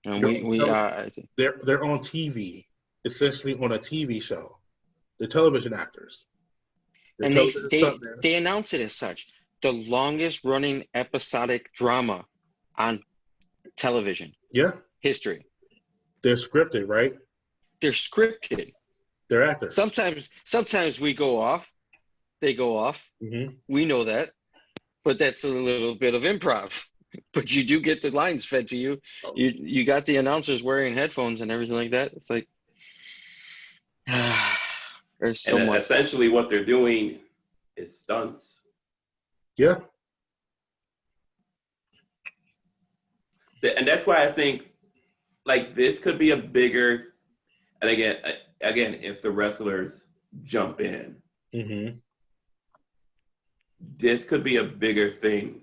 [SPEAKER 3] And
[SPEAKER 2] they're on TV, essentially on a TV show. They're television actors.
[SPEAKER 3] And they announce it as such. The longest running episodic drama on television.
[SPEAKER 2] Yeah.
[SPEAKER 3] History.
[SPEAKER 2] They're scripted, right?
[SPEAKER 3] They're scripted.
[SPEAKER 2] They're actors.
[SPEAKER 3] Sometimes we go off. They go off.
[SPEAKER 2] Mm-hmm.
[SPEAKER 3] We know that. But that's a little bit of improv. But you do get the lines fed to you. You got the announcers wearing headphones and everything like that. It's like there's so much.
[SPEAKER 1] Essentially what they're doing is stunts.
[SPEAKER 2] Yeah.
[SPEAKER 1] And that's why I think like this could be a bigger, and again, if the wrestlers jump in,
[SPEAKER 2] mm-hmm.
[SPEAKER 1] this could be a bigger thing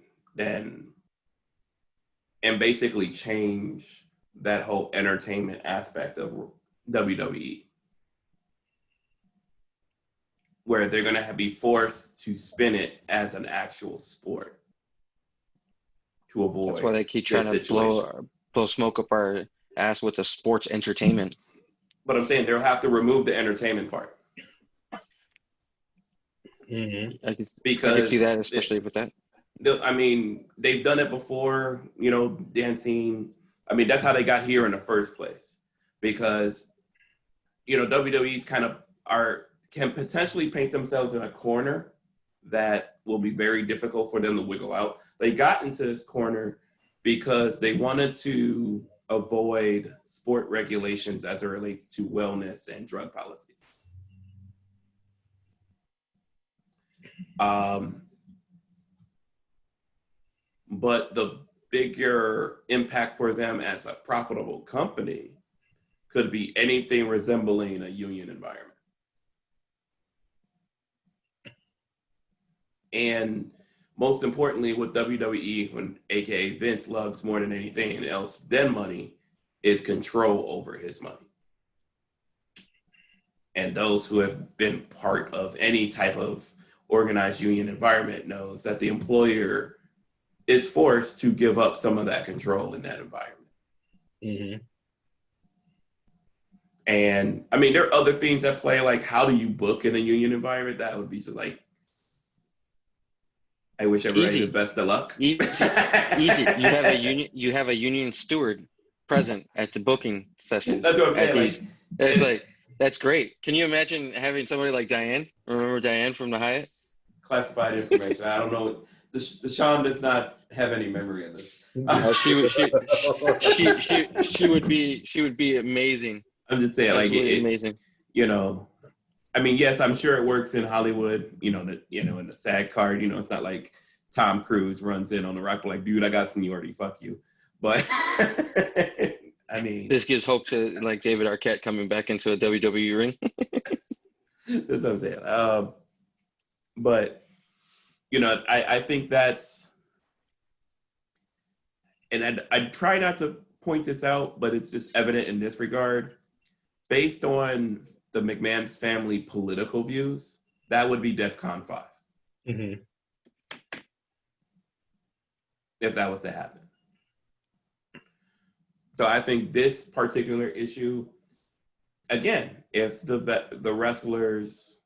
[SPEAKER 1] and basically change that whole entertainment aspect of WWE, where they're going to be forced to spin it as an actual sport to avoid.
[SPEAKER 3] That's why they keep trying to blow smoke up our ass with the sports entertainment.
[SPEAKER 1] But I'm saying they'll have to remove the entertainment part.
[SPEAKER 2] Mm-hmm.
[SPEAKER 3] I can see that, especially with that.
[SPEAKER 1] I mean, they've done it before, dancing. I mean, that's how they got here in the first place. Because, WWE's can potentially paint themselves in a corner that will be very difficult for them to wiggle out. They got into this corner because they wanted to avoid sport regulations as it relates to wellness and drug policies. But the bigger impact for them as a profitable company could be anything resembling a union environment. And most importantly, what WWE, aka Vince, loves more than anything else than money, is control over his money. And those who have been part of any type of organized union environment knows that the employer is forced to give up some of that control in that environment.
[SPEAKER 2] Mm-hmm.
[SPEAKER 1] And I mean, there are other things that play, like how do you book in a union environment? That would be just like, I wish everybody the best of luck.
[SPEAKER 3] Easy. You have a union steward present at the booking sessions.
[SPEAKER 1] That's what I'm saying.
[SPEAKER 3] It's like, that's great. Can you imagine having somebody like Diane? Remember Diane from the Hyatt?
[SPEAKER 1] Classified information. I don't know. The Sean does not have any memory of this.
[SPEAKER 3] She would be amazing.
[SPEAKER 1] I'm just saying,
[SPEAKER 3] absolutely amazing.
[SPEAKER 1] I mean, yes, I'm sure it works in Hollywood. In the SAG card, it's not like Tom Cruise runs in on the rock like, dude, I got seniority, fuck you. But I mean,
[SPEAKER 3] this gives hope to like David Arquette coming back into a WWE ring.
[SPEAKER 1] That's what I'm saying. But I think that's, and I try not to point this out, but it's just evident in this regard. Based on the McMahon's family political views, that would be DEFCON 5.
[SPEAKER 2] Mm-hmm.
[SPEAKER 1] If that was to happen. So I think this particular issue, again, if the wrestlers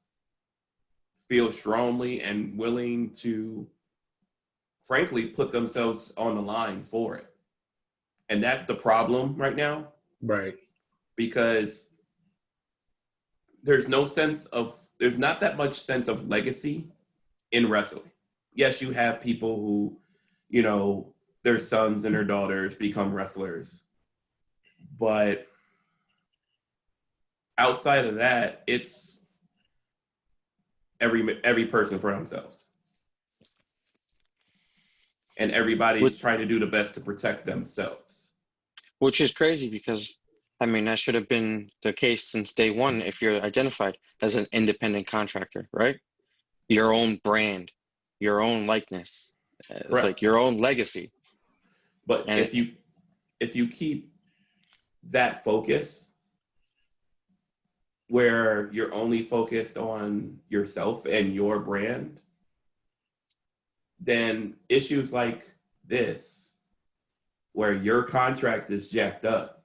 [SPEAKER 1] feel strongly and willing to, frankly, put themselves on the line for it. And that's the problem right now.
[SPEAKER 2] Right.
[SPEAKER 1] Because there's not that much sense of legacy in wrestling yes, you have people who, you know, their sons and their daughters become wrestlers. But outside of that, it's every person for themselves. And everybody's trying to do the best to protect themselves.
[SPEAKER 3] Which is crazy because, I mean, that should have been the case since day one if you're identified as an independent contractor, right? Your own brand, your own likeness. It's like your own legacy.
[SPEAKER 1] But
[SPEAKER 3] and
[SPEAKER 1] if you keep that focus where you're only focused on yourself and your brand, then issues like this, where your contract is jacked up,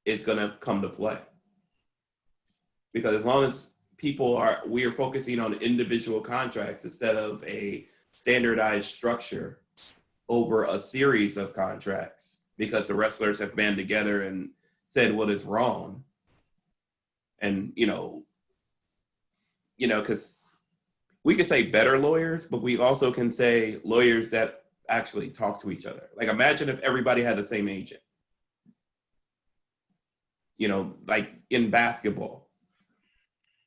[SPEAKER 1] is going to come to play. Because as long as we are focusing on individual contracts instead of a standardized structure over a series of contracts, because the wrestlers have band together and said what is wrong. And, because we could say better lawyers, but we also can say lawyers that actually talk to each other. Like, imagine if everybody had the same agent. Like in basketball,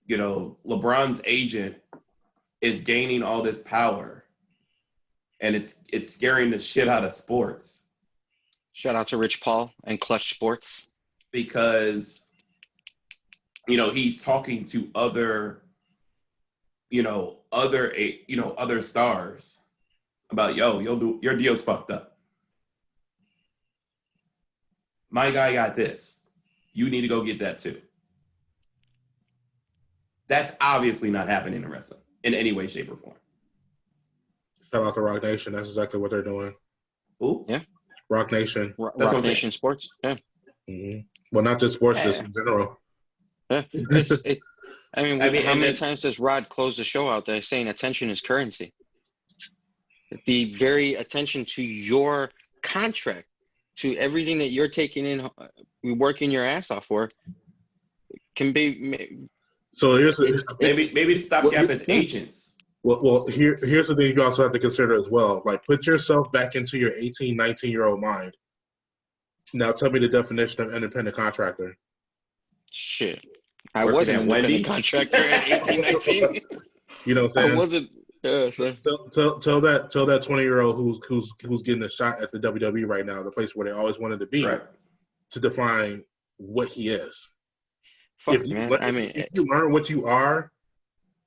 [SPEAKER 1] LeBron's agent is gaining all this power, and it's scaring the shit out of sports.
[SPEAKER 3] Shout out to Rich Paul and Clutch Sports.
[SPEAKER 1] Because, he's talking to other stars about, your deal's fucked up. My guy got this. You need to go get that too. That's obviously not happening in wrestling in any way, shape, or form.
[SPEAKER 2] Shout out to Rock Nation. That's exactly what they're doing.
[SPEAKER 1] Who?
[SPEAKER 3] Yeah.
[SPEAKER 2] Rock Nation.
[SPEAKER 3] Rock Nation Sports. Yeah.
[SPEAKER 2] Mm-hmm. Well, not just sports, just in general.
[SPEAKER 3] Yeah. How many times does Rod close the show out there saying attention is currency? The very attention to your contract, to everything that you're taking in, working your ass off for, can be.
[SPEAKER 2] So
[SPEAKER 1] maybe the stopgap is agents.
[SPEAKER 2] Well, here's the thing you also have to consider as well. Like, put yourself back into your 18, 19-year-old mind. Now tell me the definition of independent contractor.
[SPEAKER 3] Shit. I was an independent contractor at 18, 19.
[SPEAKER 2] You know what I'm saying?
[SPEAKER 3] I wasn't.
[SPEAKER 2] Tell that 20-year-old who's getting a shot at the WWE right now, the place where they always wanted to be, to define what he is.
[SPEAKER 3] Fuck,
[SPEAKER 2] if you learn what you are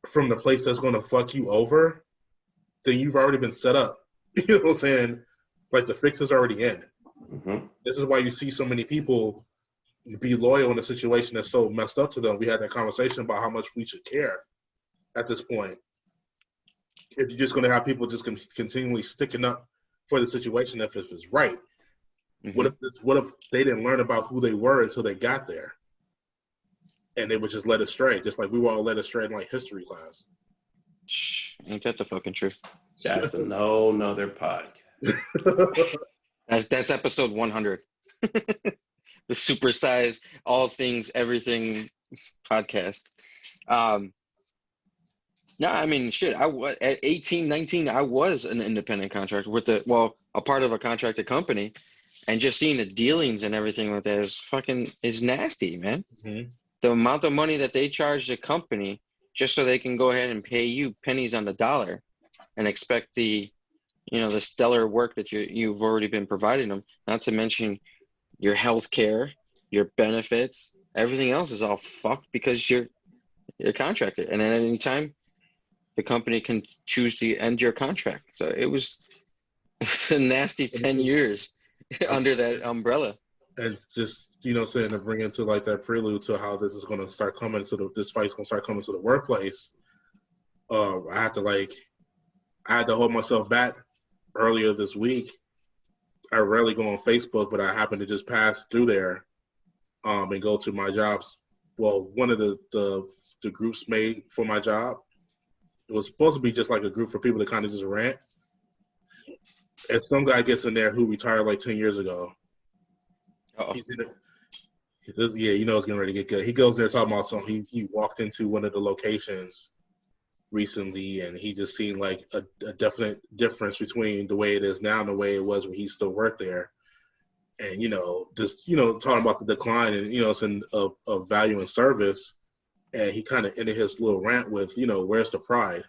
[SPEAKER 2] from the place that's going to fuck you over, then you've already been set up. You know what I'm saying? Like, the fix is already in.
[SPEAKER 1] Mm-hmm.
[SPEAKER 2] This is why you see so many people be loyal in a situation that's so messed up to them. We had that conversation about how much we should care at this point. If you're just going to have people just continually sticking up for the situation if it's right. Mm-hmm. What if they didn't learn about who they were until they got there? And they would just let us stray, just like we were all led astray in like history class.
[SPEAKER 3] Shh, ain't that the fucking truth?
[SPEAKER 1] That's another podcast.
[SPEAKER 3] That's episode 100. The supersized all things everything podcast. No, I mean, shit. At 18, 19, I was an independent contractor a part of a contracted company, and just seeing the dealings and everything like that is nasty, man.
[SPEAKER 2] Mm-hmm.
[SPEAKER 3] The amount of money that they charge the company just so they can go ahead and pay you pennies on the dollar and expect the stellar work that you've already been providing them, not to mention your health care, your benefits, everything else is all fucked because you're contracted. And at any time, the company can choose to end your contract. So it was a nasty 10 years under that umbrella.
[SPEAKER 2] And just, saying to bring into like that prelude to how this is going to start coming this fight's going to start coming to the workplace. I had to hold myself back earlier this week. I rarely go on Facebook, but I happened to just pass through there and go to my jobs. Well, one of the groups made for my job, it was supposed to be just like a group for people to kind of just rant. And some guy gets in there who retired like 10 years ago.
[SPEAKER 3] Uh-oh.
[SPEAKER 2] Yeah, it's getting ready to get good. He goes there talking about something. He walked into one of the locations recently, and he just seen like a definite difference between the way it is now and the way it was when he still worked there. And, just, talking about the decline and, of value and service. And he kind of ended his little rant with, where's the pride?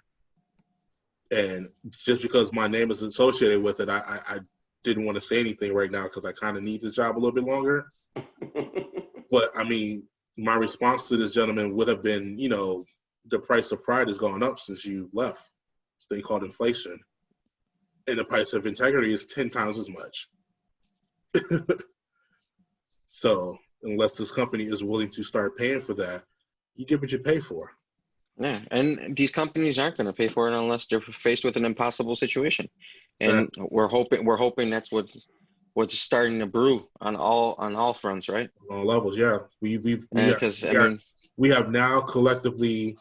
[SPEAKER 2] And just because my name is associated with it, I didn't want to say anything right now because I kind of need this job a little bit longer. But, I mean, my response to this gentleman would have been, the price of pride has gone up since you left. It's thing called inflation. And the price of integrity is 10 times as much. So unless this company is willing to start paying for that, you get what you pay for.
[SPEAKER 3] Yeah, and these companies aren't going to pay for it unless they're faced with an impossible situation. And we're hoping that's what's starting to brew on all fronts, right?
[SPEAKER 2] On all levels, yeah. We have now collectively,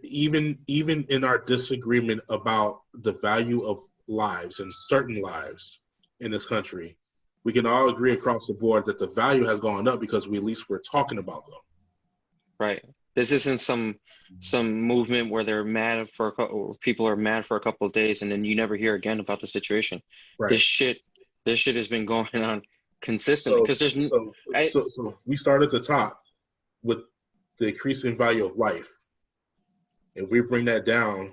[SPEAKER 2] even in our disagreement about the value of lives and certain lives in this country, we can all agree across the board that the value has gone up because at least we're talking about them.
[SPEAKER 3] Right. This isn't some movement where they're mad people are mad for a couple of days and then you never hear again about the situation. Right. This shit has been going on consistently because
[SPEAKER 2] so we start at the top with the increasing value of life, and we bring that down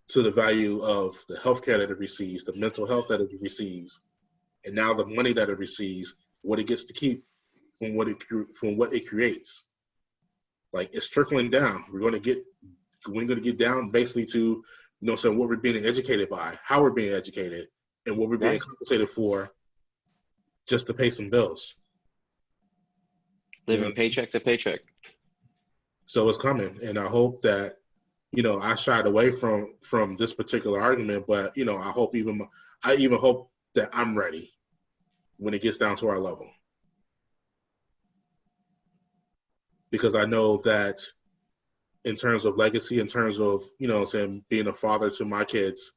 [SPEAKER 2] to the value of the healthcare that it receives, the mental health that it receives, and now the money that it receives, what it gets to keep from what it creates. Like, it's trickling down. We're going to get down basically to, what we're being educated by, how we're being educated, and what we're being compensated for just to pay some bills.
[SPEAKER 3] Living paycheck to paycheck.
[SPEAKER 2] So it's coming, and I hope that, I shied away from this particular argument, but I even hope that I'm ready when it gets down to our level. Because I know that in terms of legacy, in terms of, being a father to my kids,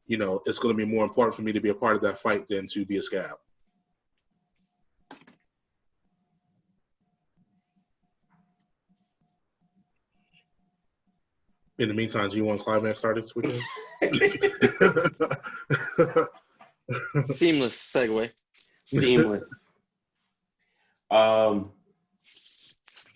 [SPEAKER 2] it's going to be more important for me to be a part of that fight than to be a scab. In the meantime, G1 Climax started this weekend.
[SPEAKER 3] Seamless segue.
[SPEAKER 1] Seamless.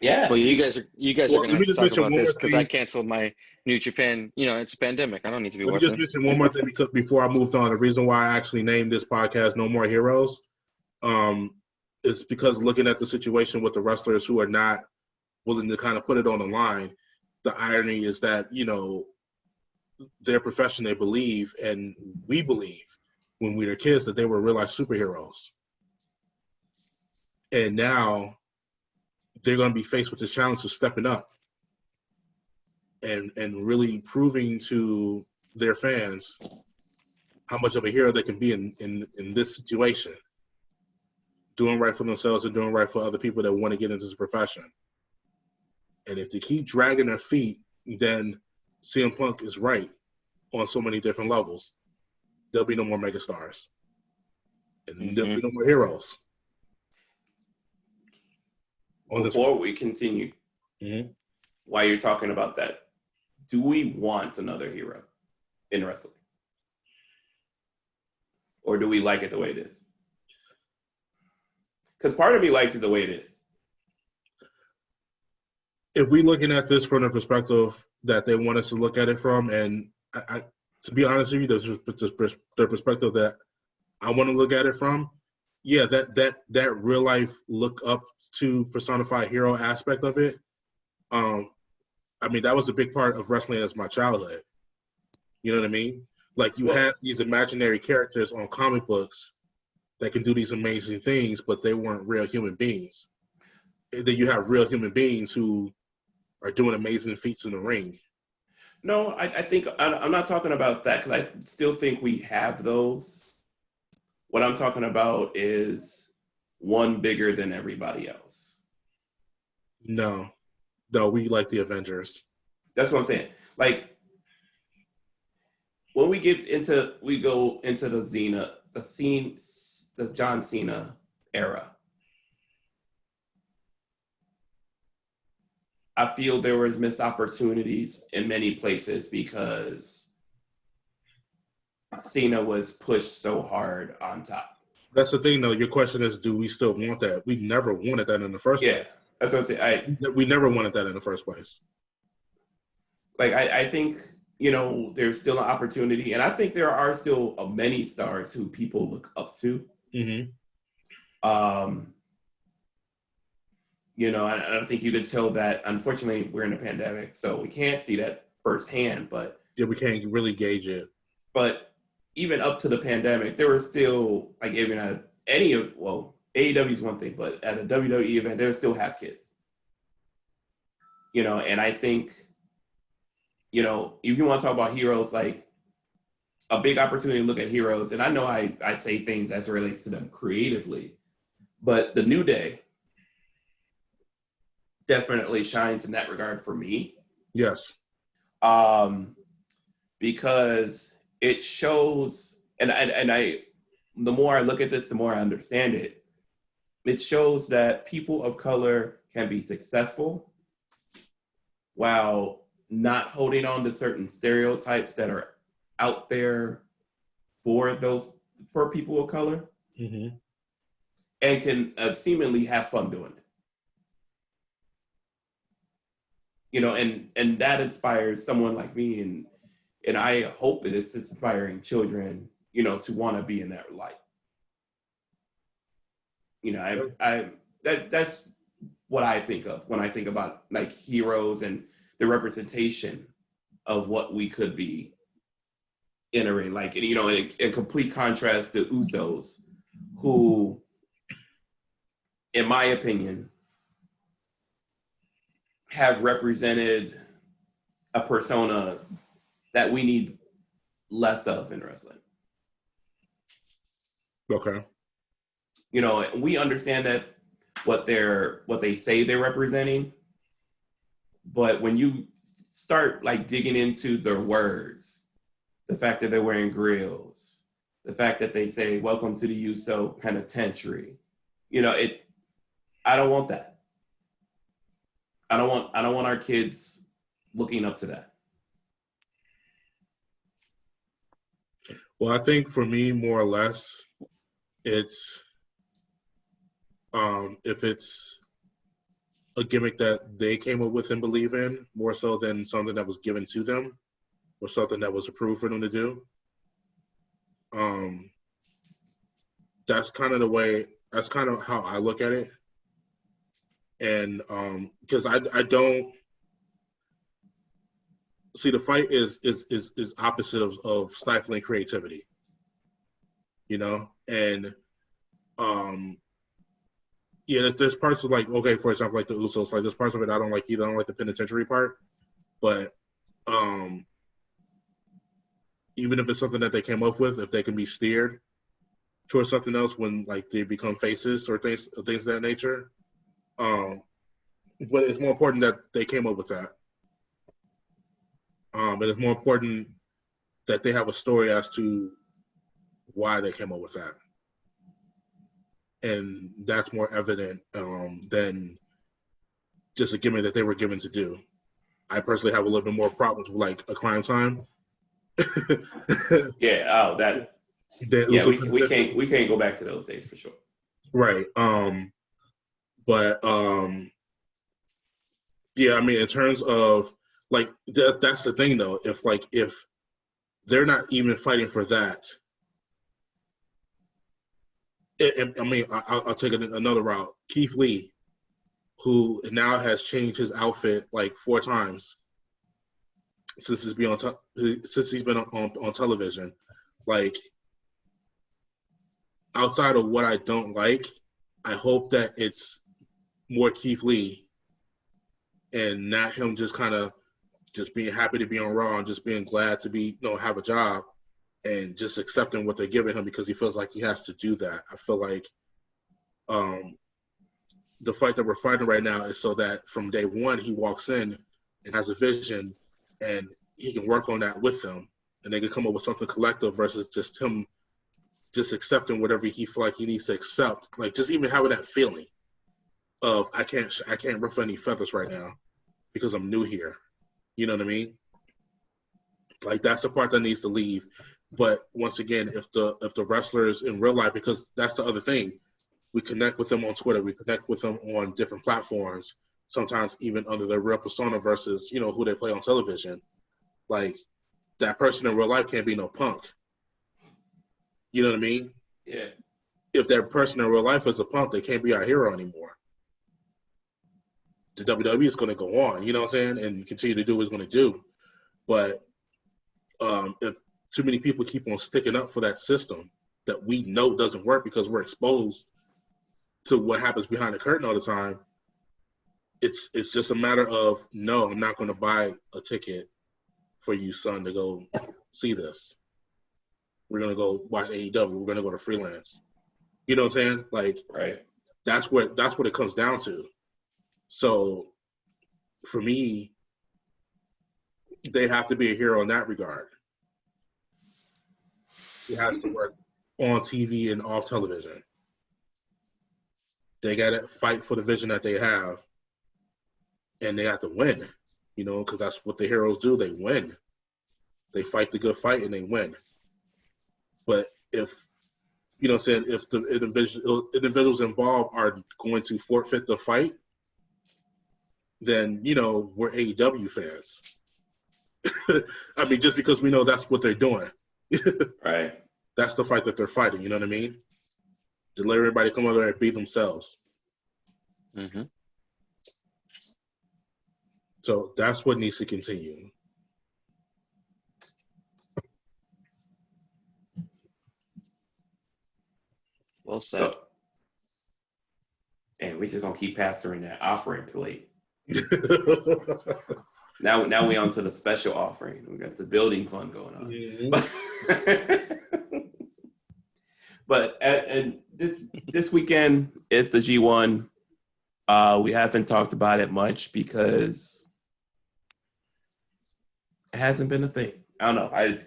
[SPEAKER 1] Yeah.
[SPEAKER 3] Well, you guys are going to have to talk about this because I canceled my New Japan. It's a pandemic. I don't need to be watching.
[SPEAKER 2] Let me just mention one more thing because before I moved on, the reason why I actually named this podcast "No More Heroes" is because looking at the situation with the wrestlers who are not willing to kind of put it on the line, the irony is that their profession, they believe, and we believe when we were kids that they were real life superheroes, and now they're going to be faced with this challenge of stepping up and really proving to their fans how much of a hero they can be in this situation, doing right for themselves and doing right for other people that want to get into this profession. And if they keep dragging their feet, then CM Punk is right on so many different levels. There'll be no more megastars, and there'll be no more heroes.
[SPEAKER 1] Before we continue, while you're talking about that, do we want another hero in wrestling? Or do we like it the way it is? Because part of me likes it the way it is.
[SPEAKER 2] If we're looking at this from the perspective that they want us to look at it from, and I to be honest with you, the perspective that I want to look at it from, yeah, that real life look up to personified hero aspect of it. That was a big part of wrestling as my childhood. You know what I mean? Like, you had these imaginary characters on comic books that can do these amazing things, but they weren't real human beings. And then you have real human beings who are doing amazing feats in the ring.
[SPEAKER 1] No, I think I'm not talking about that because I still think we have those. What I'm talking about is one bigger than everybody else.
[SPEAKER 2] No, we like the Avengers.
[SPEAKER 1] That's what I'm saying. Like, when we go into the John Cena era, I feel there was missed opportunities in many places because Cena was pushed so hard on top.
[SPEAKER 2] That's the thing, though. Your question is, do we still want that? We never wanted that in the first place.
[SPEAKER 1] Yeah, that's what I'm saying.
[SPEAKER 2] We never wanted that in the first place.
[SPEAKER 1] Like, I think, you know, there's still an opportunity. And I think there are still many stars who people look up to.
[SPEAKER 2] Mm-hmm.
[SPEAKER 1] You know, I think you could tell that, unfortunately, we're in a pandemic, so we can't see that firsthand. But
[SPEAKER 2] yeah, we can't really gauge it.
[SPEAKER 1] But even up to the pandemic, there was still, like, even at AEW is one thing, but at a WWE event, there still have kids. You know, and I think, you know, if you want to talk about heroes, like, a big opportunity to look at heroes, and I know I say things as it relates to them creatively, but the New Day definitely shines in that regard for me.
[SPEAKER 2] Yes.
[SPEAKER 1] Because it shows, and I, the more I look at this, the more I understand it. It shows that people of color can be successful while not holding on to certain stereotypes that are out there for people of color,
[SPEAKER 2] mm-hmm.
[SPEAKER 1] and can seemingly have fun doing it. You know, and that inspires someone like me, and I hope it's inspiring children, you know, to want to be in that light. You know, that's what I think of when I think about, like, heroes and the representation of what we could be in a ring. Like, you know, in complete contrast to Usos, who, in my opinion, have represented a persona that we need less of in wrestling.
[SPEAKER 2] Okay.
[SPEAKER 1] You know, we understand that what they say they're representing, but when you start, like, digging into their words, the fact that they're wearing grills, the fact that they say "Welcome to the Uso Penitentiary," you know, I don't want that. I don't want our kids looking up to that.
[SPEAKER 2] Well, I think for me, more or less, it's if it's a gimmick that they came up with and believe in, more so than something that was given to them or something that was approved for them to do. That's kind of how I look at it. And because I don't see, the fight is opposite of stifling creativity, you know. And yeah, there's parts of, like, okay, for example, like the Usos, like, there's parts of it I don't like either. I don't like the penitentiary part, but even if it's something that they came up with, if they can be steered towards something else when, like, they become faces or things of that nature. But it's more important that they came up with that. But it's more important that they have a story as to why they came up with that. And that's more evident than just a gimmick that they were given to do. I personally have a little bit more problems with, like, a Crime Time.
[SPEAKER 1] Yeah. We can't go back to those days for sure.
[SPEAKER 2] Right. But yeah, I mean, in terms of, like, that's the thing, though. If they're not even fighting for that, I mean, I'll take another route. Keith Lee, who now has changed his outfit like 4 times since he's been on television. Like, outside of what I don't like, I hope that it's more Keith Lee and not him just kind of just being happy to be on Raw and just being glad to be, have a job and just accepting what they're giving him because he feels like he has to do that. I feel like the fight that we're fighting right now is so that from day one he walks in and has a vision and he can work on that with them and they can come up with something collective versus just him just accepting whatever he feel like he needs to accept. Like, just even having that feeling of I can't ruffle any feathers right now. because I'm new here. You know what I mean? Like, that's the part that needs to leave. But once again, if the wrestlers in real life, because that's the other thing, we connect with them on Twitter, we connect with them on different platforms, sometimes even under their real persona versus, you know, who they play on television. Like, that person in real life can't be no punk. You know what I mean?
[SPEAKER 1] Yeah.
[SPEAKER 2] If that person in real life is a punk, they can't be our hero anymore. The WWE is going to go on, you know what I'm saying, and continue to do what it's going to do. But if too many people keep on sticking up for that system that we know doesn't work because we're exposed to what happens behind the curtain all the time, it's just a matter of, no, I'm not going to buy a ticket for you, son, to go see this. We're going to go watch AEW. We're going to go to freelance. You know what I'm saying? Like,
[SPEAKER 1] right.
[SPEAKER 2] That's what it comes down to. So for me, they have to be a hero in that regard. It has to work on TV and off television. They got to fight for the vision that they have, and they have to win, you know, because that's what the heroes do. They win. They fight the good fight, and they win. But if, you know what I'm saying, if the individuals involved are going to forfeit the fight, then, you know, we're AEW fans. I mean, just because we know that's what they're doing.
[SPEAKER 1] Right.
[SPEAKER 2] That's the fight that they're fighting, you know what I mean? To let everybody come over there and be themselves.
[SPEAKER 3] Mm-hmm.
[SPEAKER 2] So that's what needs to continue.
[SPEAKER 3] Well said.
[SPEAKER 1] So, and we're just gonna keep passing that offering plate. Now we on to the special offering. We got the building fund going on.
[SPEAKER 2] Mm-hmm.
[SPEAKER 1] But and this weekend it's the G1. We haven't talked about it much because it hasn't been a thing. I don't know.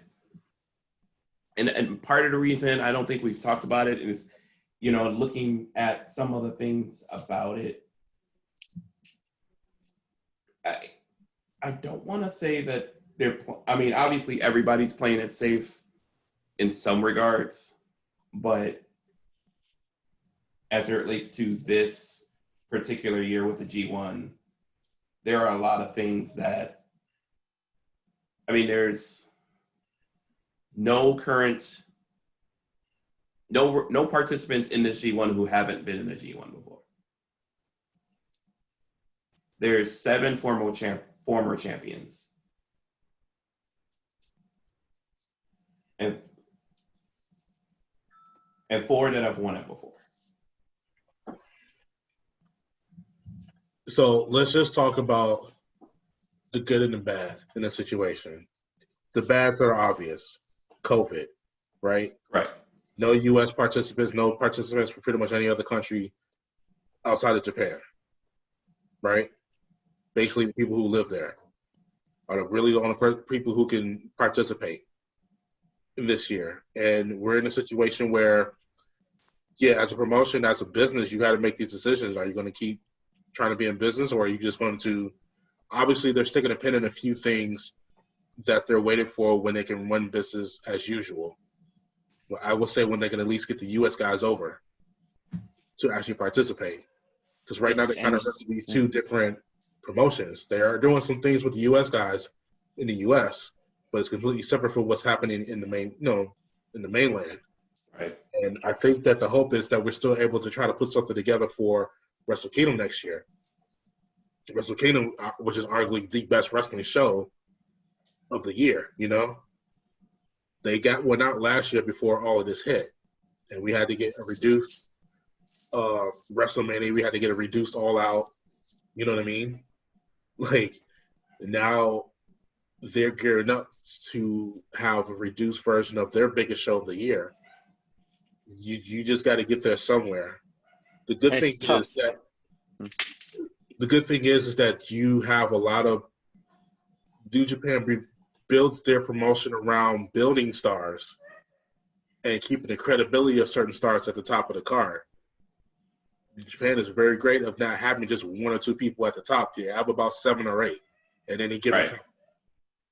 [SPEAKER 1] And part of the reason I don't think we've talked about it is, you know, looking at some of the things about it. I don't want to say that I mean, obviously everybody's playing it safe in some regards, but as it relates to this particular year with the G1, there are a lot of things that, I mean, there's no participants in this G1 who haven't been in the G1 before. There's 7 former champions. And 4 that have won it before.
[SPEAKER 2] So let's just talk about the good and the bad in this situation. The bads are obvious. COVID, right?
[SPEAKER 1] Right.
[SPEAKER 2] No U.S. participants, no participants from pretty much any other country outside of Japan, right? Basically, the people who live there are really the only people who can participate in this year. And we're in a situation where, yeah, as a promotion, as a business, you got to make these decisions. Are you going to keep trying to be in business, or are you just going to, obviously they're sticking a pin in a few things that they're waiting for when they can run business as usual. Well, I will say when they can at least get the U.S. guys over to actually participate. Because right now they're kind of running these 2 different promotions. They are doing some things with the U.S. guys in the U.S., but it's completely separate from what's happening in the mainland.
[SPEAKER 1] Right.
[SPEAKER 2] And I think that the hope is that we're still able to try to put something together for Wrestle Kingdom next year. Wrestle Kingdom, which is arguably the best wrestling show of the year, you know? They got one out last year before all of this hit. And we had to get a reduced WrestleMania. We had to get a reduced All Out. You know what I mean? Like, now they're gearing up to have a reduced version of their biggest show of the year. You just got to get there somewhere. The good thing is that you have a lot of New Japan builds their promotion around building stars and keeping the credibility of certain stars at the top of the card. Japan is very great of not having just one or two people at the top. They have about 7 or 8 at any given time.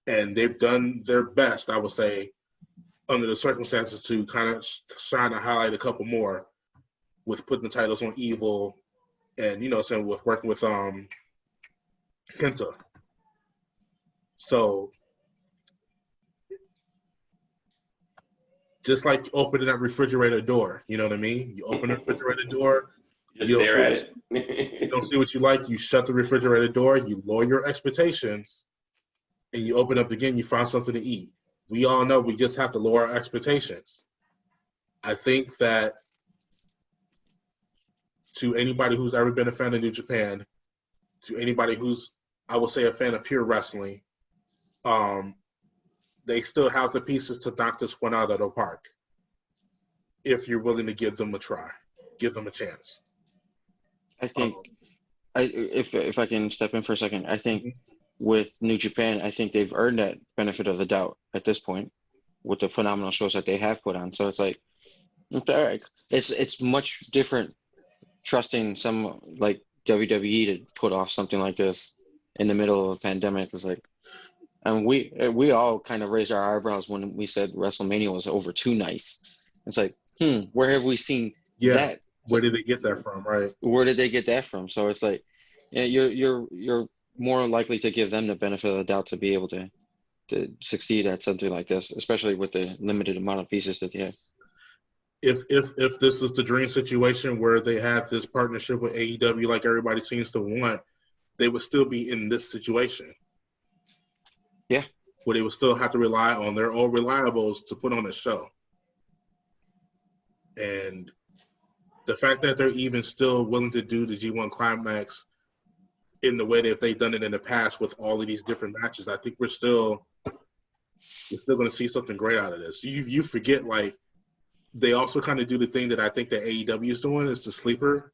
[SPEAKER 2] And they've done their best, I would say, under the circumstances to kind of shine and highlight a couple more with putting the titles on Evil and, saying with working with Kenta. So just like opening that refrigerator door, you know what I mean? You open the refrigerator door,
[SPEAKER 1] you stare at it.
[SPEAKER 2] You don't see what you like, you shut the refrigerator door, you lower your expectations, and you open up again, you find something to eat. We all know we just have to lower our expectations. I think that to anybody who's ever been a fan of New Japan, to anybody who's, I would say, a fan of pure wrestling, they still have the pieces to knock this one out of the park if you're willing to give them a try, give them a chance.
[SPEAKER 3] I think, if I can step in for a second, I think with New Japan, I think they've earned that benefit of the doubt at this point with the phenomenal shows that they have put on. So it's like, it's much different trusting some like WWE to put off something like this in the middle of a pandemic. It's like, and we all kind of raised our eyebrows when we said WrestleMania was over 2 nights. It's like, where have we seen that?
[SPEAKER 2] Where did they get that from, right?
[SPEAKER 3] Where did they get that from? So it's like, you're more likely to give them the benefit of the doubt to be able to succeed at something like this, especially with the limited amount of pieces that they have.
[SPEAKER 2] If this is the dream situation where they have this partnership with AEW like everybody seems to want, they would still be in this situation.
[SPEAKER 3] Yeah.
[SPEAKER 2] Where they would still have to rely on their own reliables to put on a show. And the fact that they're even still willing to do the G1 Climax in the way that they've done it in the past with all of these different matches, I think we're still going to see something great out of this. You forget, like, they also kind of do the thing that I think that AEW is doing, is the sleeper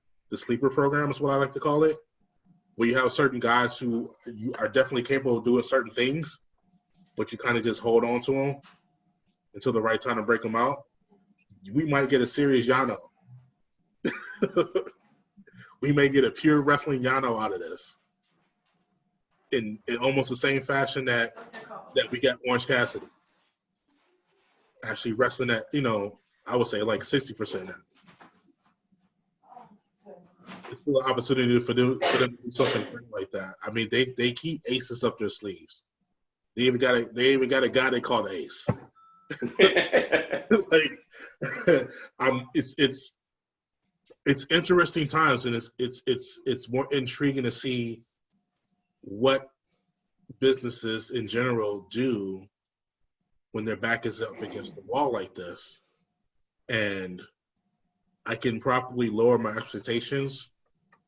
[SPEAKER 2] program is what I like to call it, where you have certain guys who you are definitely capable of doing certain things, but you kind of just hold on to them until the right time to break them out. We might get a serious Yano. We may get a pure wrestling Yano out of this. In almost the same fashion that we got Orange Cassidy. Actually wrestling at, I would say like 60% now. It's still an opportunity for them to do something like that. I mean, they keep aces up their sleeves. They even got a guy they call the Ace. Like, it's interesting times, and it's more intriguing to see what businesses in general do when their back is up against the wall like this. And I can probably lower my expectations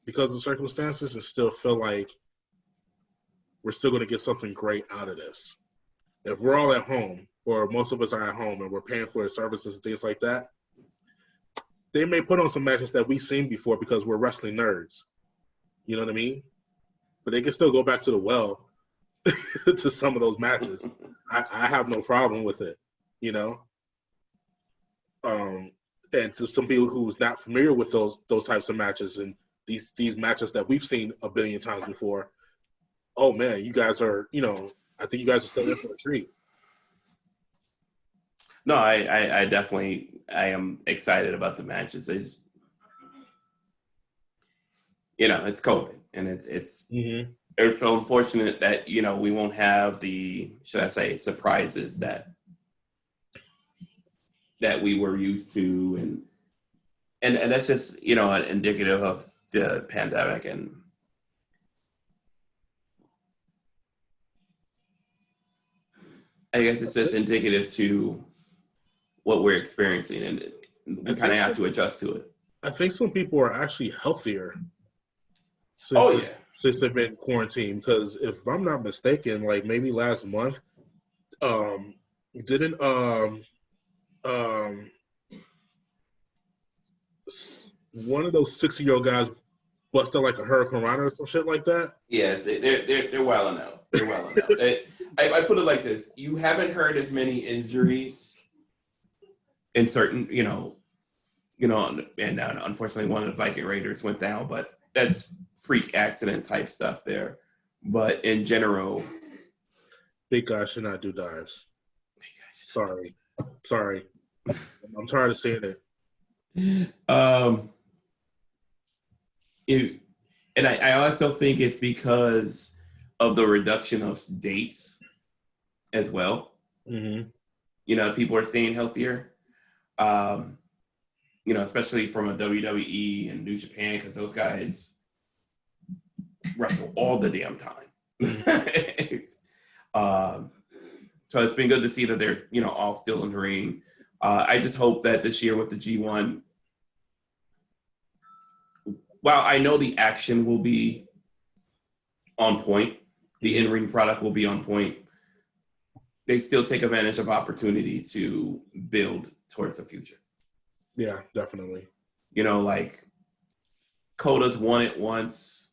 [SPEAKER 2] because of circumstances and still feel like we're still going to get something great out of this. If we're all at home, or most of us are at home, and we're paying for the services and things like that, they may put on some matches that we've seen before because we're wrestling nerds. You know what I mean? But they can still go back to the well to some of those matches. I have no problem with it, And to some people who's not familiar with those types of matches and these matches that we've seen a billion times before, oh man, you guys are, I think you guys are still in for a treat.
[SPEAKER 1] No, I definitely, I am excited about the matches. It's COVID, and it's so unfortunate that we won't have the, should I say, surprises that we were used to, and that's just indicative of the pandemic, and I guess it's just indicative to what we're experiencing, and we kind of have to adjust to it.
[SPEAKER 2] I think some people are actually healthier since they've been quarantined, because if I'm not mistaken, like maybe last month, didn't one of those 60-year-old guys busted like a hurricane rana or some shit like that?
[SPEAKER 1] Yes, they're wilding out. They're wilding out. I put it like this: you haven't heard as many injuries in certain, and unfortunately one of the Viking Raiders went down, but that's freak accident type stuff there. But in general,
[SPEAKER 2] big guys should not do dives. Sorry. I'm tired of saying it.
[SPEAKER 1] And I also think it's because of the reduction of dates as well.
[SPEAKER 2] Mm-hmm.
[SPEAKER 1] People are staying healthier. Especially from a WWE and New Japan, because those guys wrestle all the damn time. So it's been good to see that they're, all still in the ring. I just hope that this year with the G1, while I know the action will be on point, the in-ring product will be on point, they still take advantage of opportunity to build towards the future.
[SPEAKER 2] Yeah, definitely.
[SPEAKER 1] Like Coda's won it once.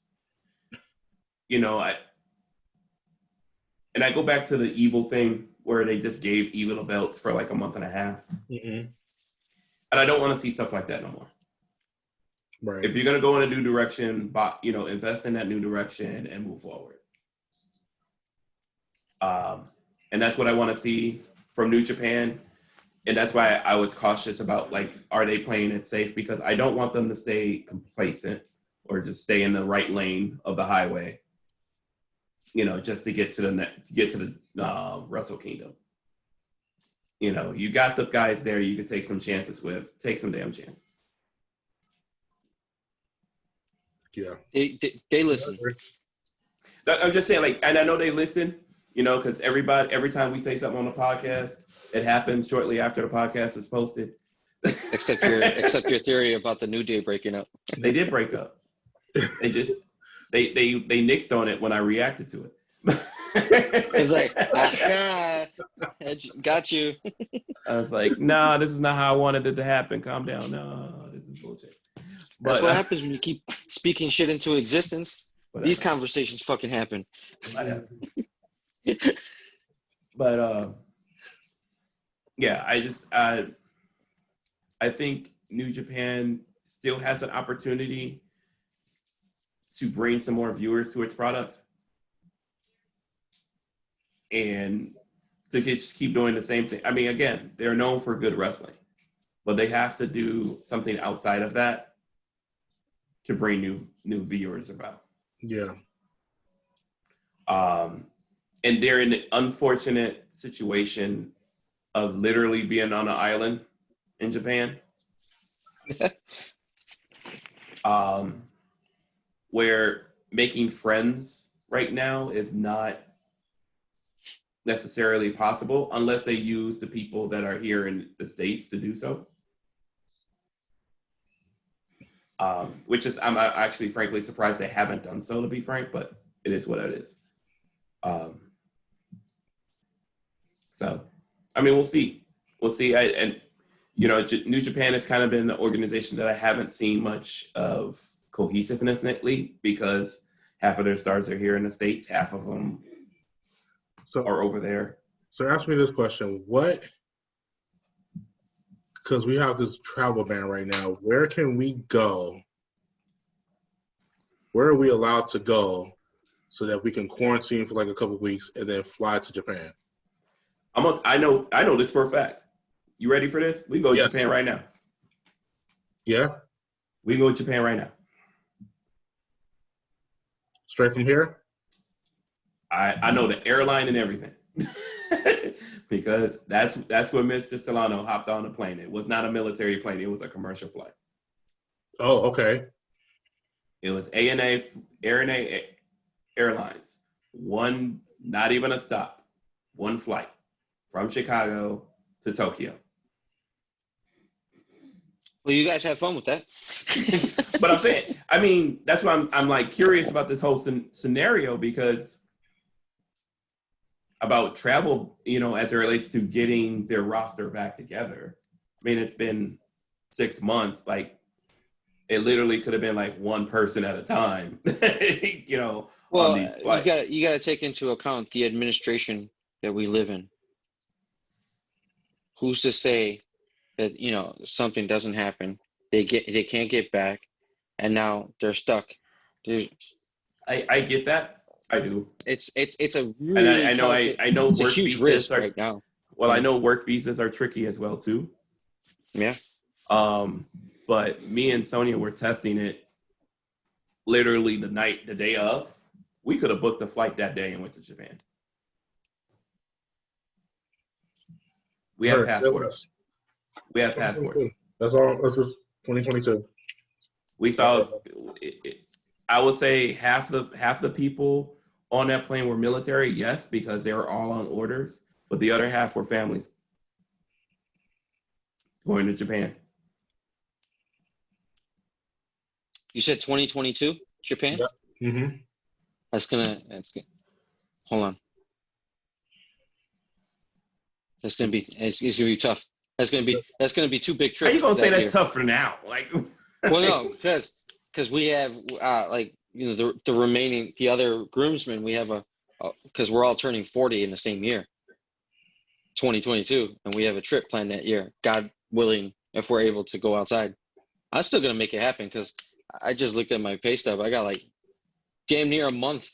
[SPEAKER 1] I go back to the Evil thing where they just gave Evil the belts for like a month and a half.
[SPEAKER 2] Mm-hmm.
[SPEAKER 1] And I don't want to see stuff like that no more.
[SPEAKER 2] Right.
[SPEAKER 1] If you're going to go in a new direction, invest in that new direction and move forward. And that's what I want to see from New Japan. And that's why I was cautious about, like, are they playing it safe? Because I don't want them to stay complacent or just stay in the right lane of the highway, just to get to the Wrestle Kingdom. You got the guys there you could take some chances with. Take some damn chances.
[SPEAKER 2] Yeah.
[SPEAKER 3] They listen.
[SPEAKER 1] I'm just saying, like, and I know they listen, because every time we say something on the podcast, it happens shortly after the podcast is posted.
[SPEAKER 3] Except your theory about the New Day breaking up.
[SPEAKER 1] They did break up. They just they nixed on it when I reacted to it.
[SPEAKER 3] It's like, got you.
[SPEAKER 1] I was like, nah, this is not how I wanted it to happen. Calm down. No, this is bullshit.
[SPEAKER 3] That's what happens when you keep speaking shit into existence. These conversations fucking happen.
[SPEAKER 1] But yeah, I think New Japan still has an opportunity to bring some more viewers to its product and to just keep doing the same thing. I mean, again, they're known for good wrestling, but they have to do something outside of that to bring new viewers about.
[SPEAKER 2] Yeah.
[SPEAKER 1] And they're in the unfortunate situation of literally being on an island in Japan. Where making friends right now is not necessarily possible unless they use the people that are here in the States to do so. Which is, I'm actually frankly surprised they haven't done so, to be frank, but it is what it is. So, I mean, we'll see. New Japan has kind of been an organization that I haven't seen much of cohesiveness lately because half of their stars are here in the States, half of them are over there.
[SPEAKER 2] So ask me this question. Because we have this travel ban right now, where can we go? Where are we allowed to go so that we can quarantine for like a couple of weeks and then fly to Japan?
[SPEAKER 1] I know this for a fact. You ready for this? We go to Japan right now.
[SPEAKER 2] Yeah?
[SPEAKER 1] We go to Japan right now.
[SPEAKER 2] Straight from here?
[SPEAKER 1] I know the airline and everything. Because that's where Mr. Solano hopped on the plane. It was not a military plane. It was a commercial flight.
[SPEAKER 2] Oh, okay.
[SPEAKER 1] It was ANA Airlines. One, not even a stop. One flight from Chicago to Tokyo.
[SPEAKER 3] Well, you guys have fun with that.
[SPEAKER 1] But I'm saying, I mean, that's why I'm like curious about this whole scenario because about travel, as it relates to getting their roster back together. I mean, it's been 6 months. Like, it literally could have been like one person at a time,
[SPEAKER 3] well,
[SPEAKER 1] on these flights.
[SPEAKER 3] You got to take into account the administration that we live in. Who's to say that, something doesn't happen They can't get back, and now they're stuck.
[SPEAKER 1] I get that. I do.
[SPEAKER 3] It's a really
[SPEAKER 1] and I know
[SPEAKER 3] it's a
[SPEAKER 1] work
[SPEAKER 3] huge
[SPEAKER 1] visas
[SPEAKER 3] risk
[SPEAKER 1] are
[SPEAKER 3] right now.
[SPEAKER 1] well,
[SPEAKER 3] Yeah.
[SPEAKER 1] I know work visas are tricky as well too.
[SPEAKER 3] Yeah.
[SPEAKER 1] But me and Sonia were testing it literally the day of. We could have booked a flight that day and went to Japan. We have passports. We have passports.
[SPEAKER 2] That's all. That's just 2022.
[SPEAKER 1] We saw. I would say half the people on that plane were military. Yes, because they were all on orders. But the other half were families going to Japan.
[SPEAKER 3] You said 2022 Japan.
[SPEAKER 2] Yep. Mm-hmm.
[SPEAKER 3] That's gonna. Hold on. That's gonna be. It's gonna be tough. That's gonna be two big trips.
[SPEAKER 1] How you gonna say that's
[SPEAKER 3] year.
[SPEAKER 1] tough for now? Like,
[SPEAKER 3] well, no, because we have the other groomsmen. We have because we're all turning 40 in the same year, 2022, and we have a trip planned that year. God willing, if we're able to go outside, I'm still gonna make it happen because I just looked at my pay stub. I got like damn near a month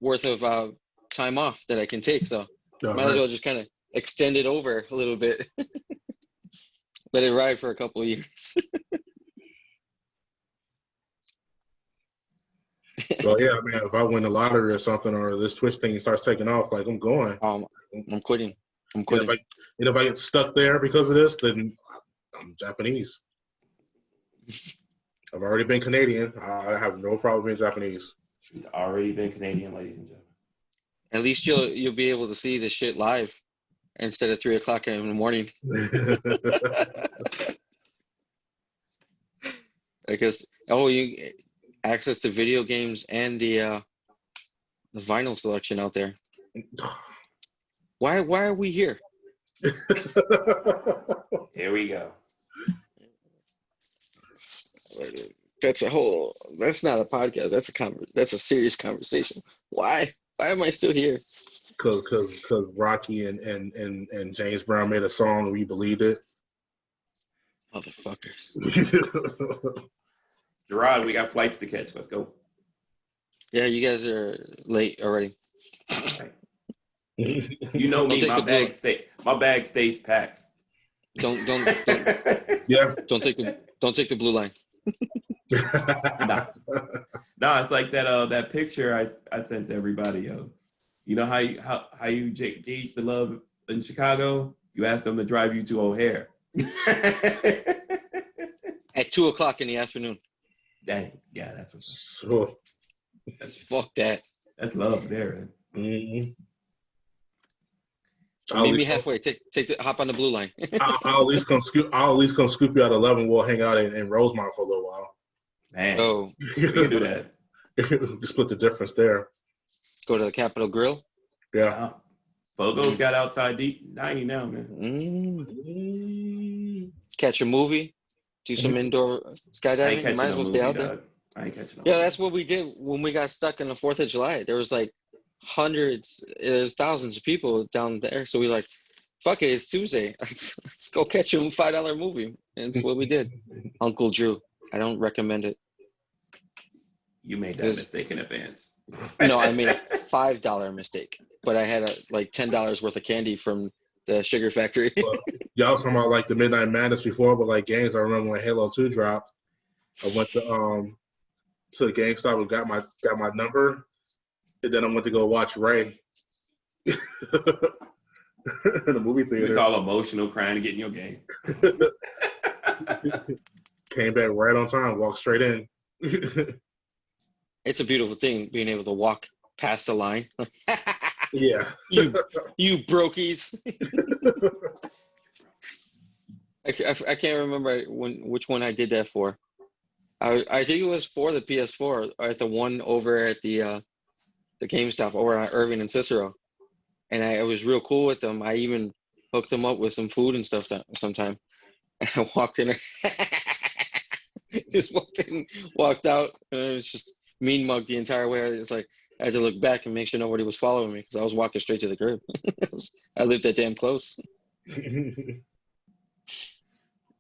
[SPEAKER 3] worth of time off that I can take. So might as well just kind of extend it over a little bit. Let it ride for a couple of years.
[SPEAKER 2] Well, yeah, I mean, if I win the lottery or something, or this Twitch thing starts taking off, like I'm going.
[SPEAKER 3] I'm quitting.
[SPEAKER 2] And if I get stuck there because of this, then I'm Japanese. I've already been Canadian. I have no problem being Japanese.
[SPEAKER 1] She's already been Canadian, ladies and gentlemen.
[SPEAKER 3] At least you'll be able to see this shit live instead of 3:00 in the morning. Because you access to video games and the vinyl selection out there. Why are we here?
[SPEAKER 1] Here we go.
[SPEAKER 3] That's not a podcast. That's a serious conversation. Why am I still here?
[SPEAKER 2] Because Rocky and James Brown made a song and we believed it.
[SPEAKER 3] Motherfuckers.
[SPEAKER 1] Gerard, we got flights to catch. Let's go.
[SPEAKER 3] Yeah, you guys are late already.
[SPEAKER 1] Right. You know me, my bag stays packed.
[SPEAKER 3] Don't
[SPEAKER 2] yeah.
[SPEAKER 3] Don't take the blue line.
[SPEAKER 1] No, it's like that picture I sent to everybody, yo. You know how you gauge the love in Chicago? You ask them to drive you to O'Hare.
[SPEAKER 3] At 2:00 in the afternoon.
[SPEAKER 1] Dang, yeah, that's what's
[SPEAKER 2] sure.
[SPEAKER 3] Fuck that.
[SPEAKER 1] That's love there.
[SPEAKER 2] Mm-hmm.
[SPEAKER 3] Meet me halfway. Hop on the blue line.
[SPEAKER 2] I'll at least come scoop you at 11. We'll hang out in Rosemont for a little while.
[SPEAKER 1] Man, we can do that.
[SPEAKER 2] Split the difference there.
[SPEAKER 3] Go to the Capitol Grill.
[SPEAKER 2] Yeah.
[SPEAKER 1] Fogo's got outside dining now, man.
[SPEAKER 3] Catch a movie. Do some indoor skydiving. Might as well stay out there.
[SPEAKER 1] I ain't catching
[SPEAKER 3] Yeah, that's what we did when we got stuck on the 4th of July. There was like there's thousands of people down there. So we like, fuck it, it's Tuesday. Let's go catch a $5 movie. And that's what we did. Uncle Drew. I don't recommend it.
[SPEAKER 1] You made that mistake in advance.
[SPEAKER 3] No, I made a $5 mistake, but I had like $10 worth of candy from the sugar factory.
[SPEAKER 2] Well, y'all was talking about like the Midnight Madness before, but like games. I remember when Halo 2 dropped. I went to the GameStop and got my number, and then I went to go watch Ray in the movie theater.
[SPEAKER 1] He was all emotional, crying to get in your game.
[SPEAKER 2] Came back right on time, walked straight in.
[SPEAKER 3] It's a beautiful thing being able to walk past the line.
[SPEAKER 2] Yeah.
[SPEAKER 3] You brokies. I can't remember which one I did that for. I think it was for the PS4 or at the one over at the GameStop over at Irving and Cicero. And I was real cool with them. I even hooked them up with some food and stuff sometime. And I walked in. Just walked out, and it was just mean mugged the entire way. It's like I had to look back and make sure nobody was following me because I was walking straight to the curb. I lived that damn close.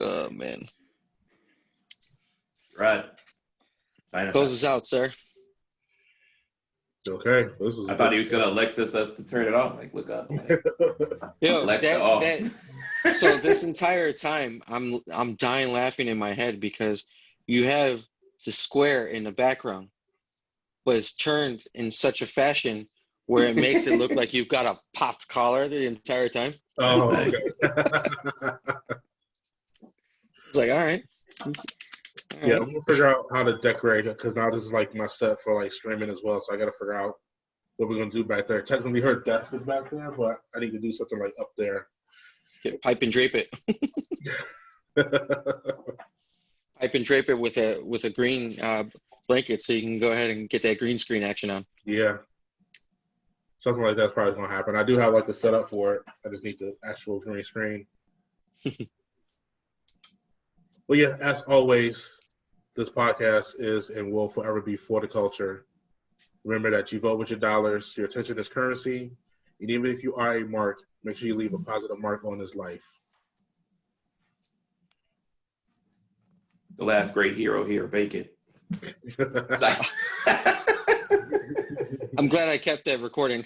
[SPEAKER 3] Oh man.
[SPEAKER 1] Right.
[SPEAKER 3] Close us out, sir.
[SPEAKER 2] Okay.
[SPEAKER 1] I thought he was gonna Alexis us to turn it off. Like, look up. Like,
[SPEAKER 3] Yo,
[SPEAKER 1] Alexa off.
[SPEAKER 3] So this entire time, I'm dying laughing in my head because you have the square in the background, but it's turned in such a fashion where it makes it look like you've got a popped collar the entire time.
[SPEAKER 2] Oh, okay.
[SPEAKER 3] It's like, all right.
[SPEAKER 2] Yeah, I'm gonna figure out how to decorate it because now this is like my set for like streaming as well. So I gotta figure out what we're gonna do back there. Technically, her desk is back there, but I need to do something like up there.
[SPEAKER 3] Get pipe and drape it. Pipe and drape it with a green blanket, so you can go ahead and get that green screen action on.
[SPEAKER 2] Yeah, something like that's probably gonna happen. I do have like the setup for it. I just need the actual green screen. Well, yeah, as always, this podcast is and will forever be for the culture. Remember that you vote with your dollars. Your attention is currency. And even if you are a mark, make sure you leave a positive mark on his life.
[SPEAKER 1] The last great hero here, vacant.
[SPEAKER 3] I'm glad I kept that recording.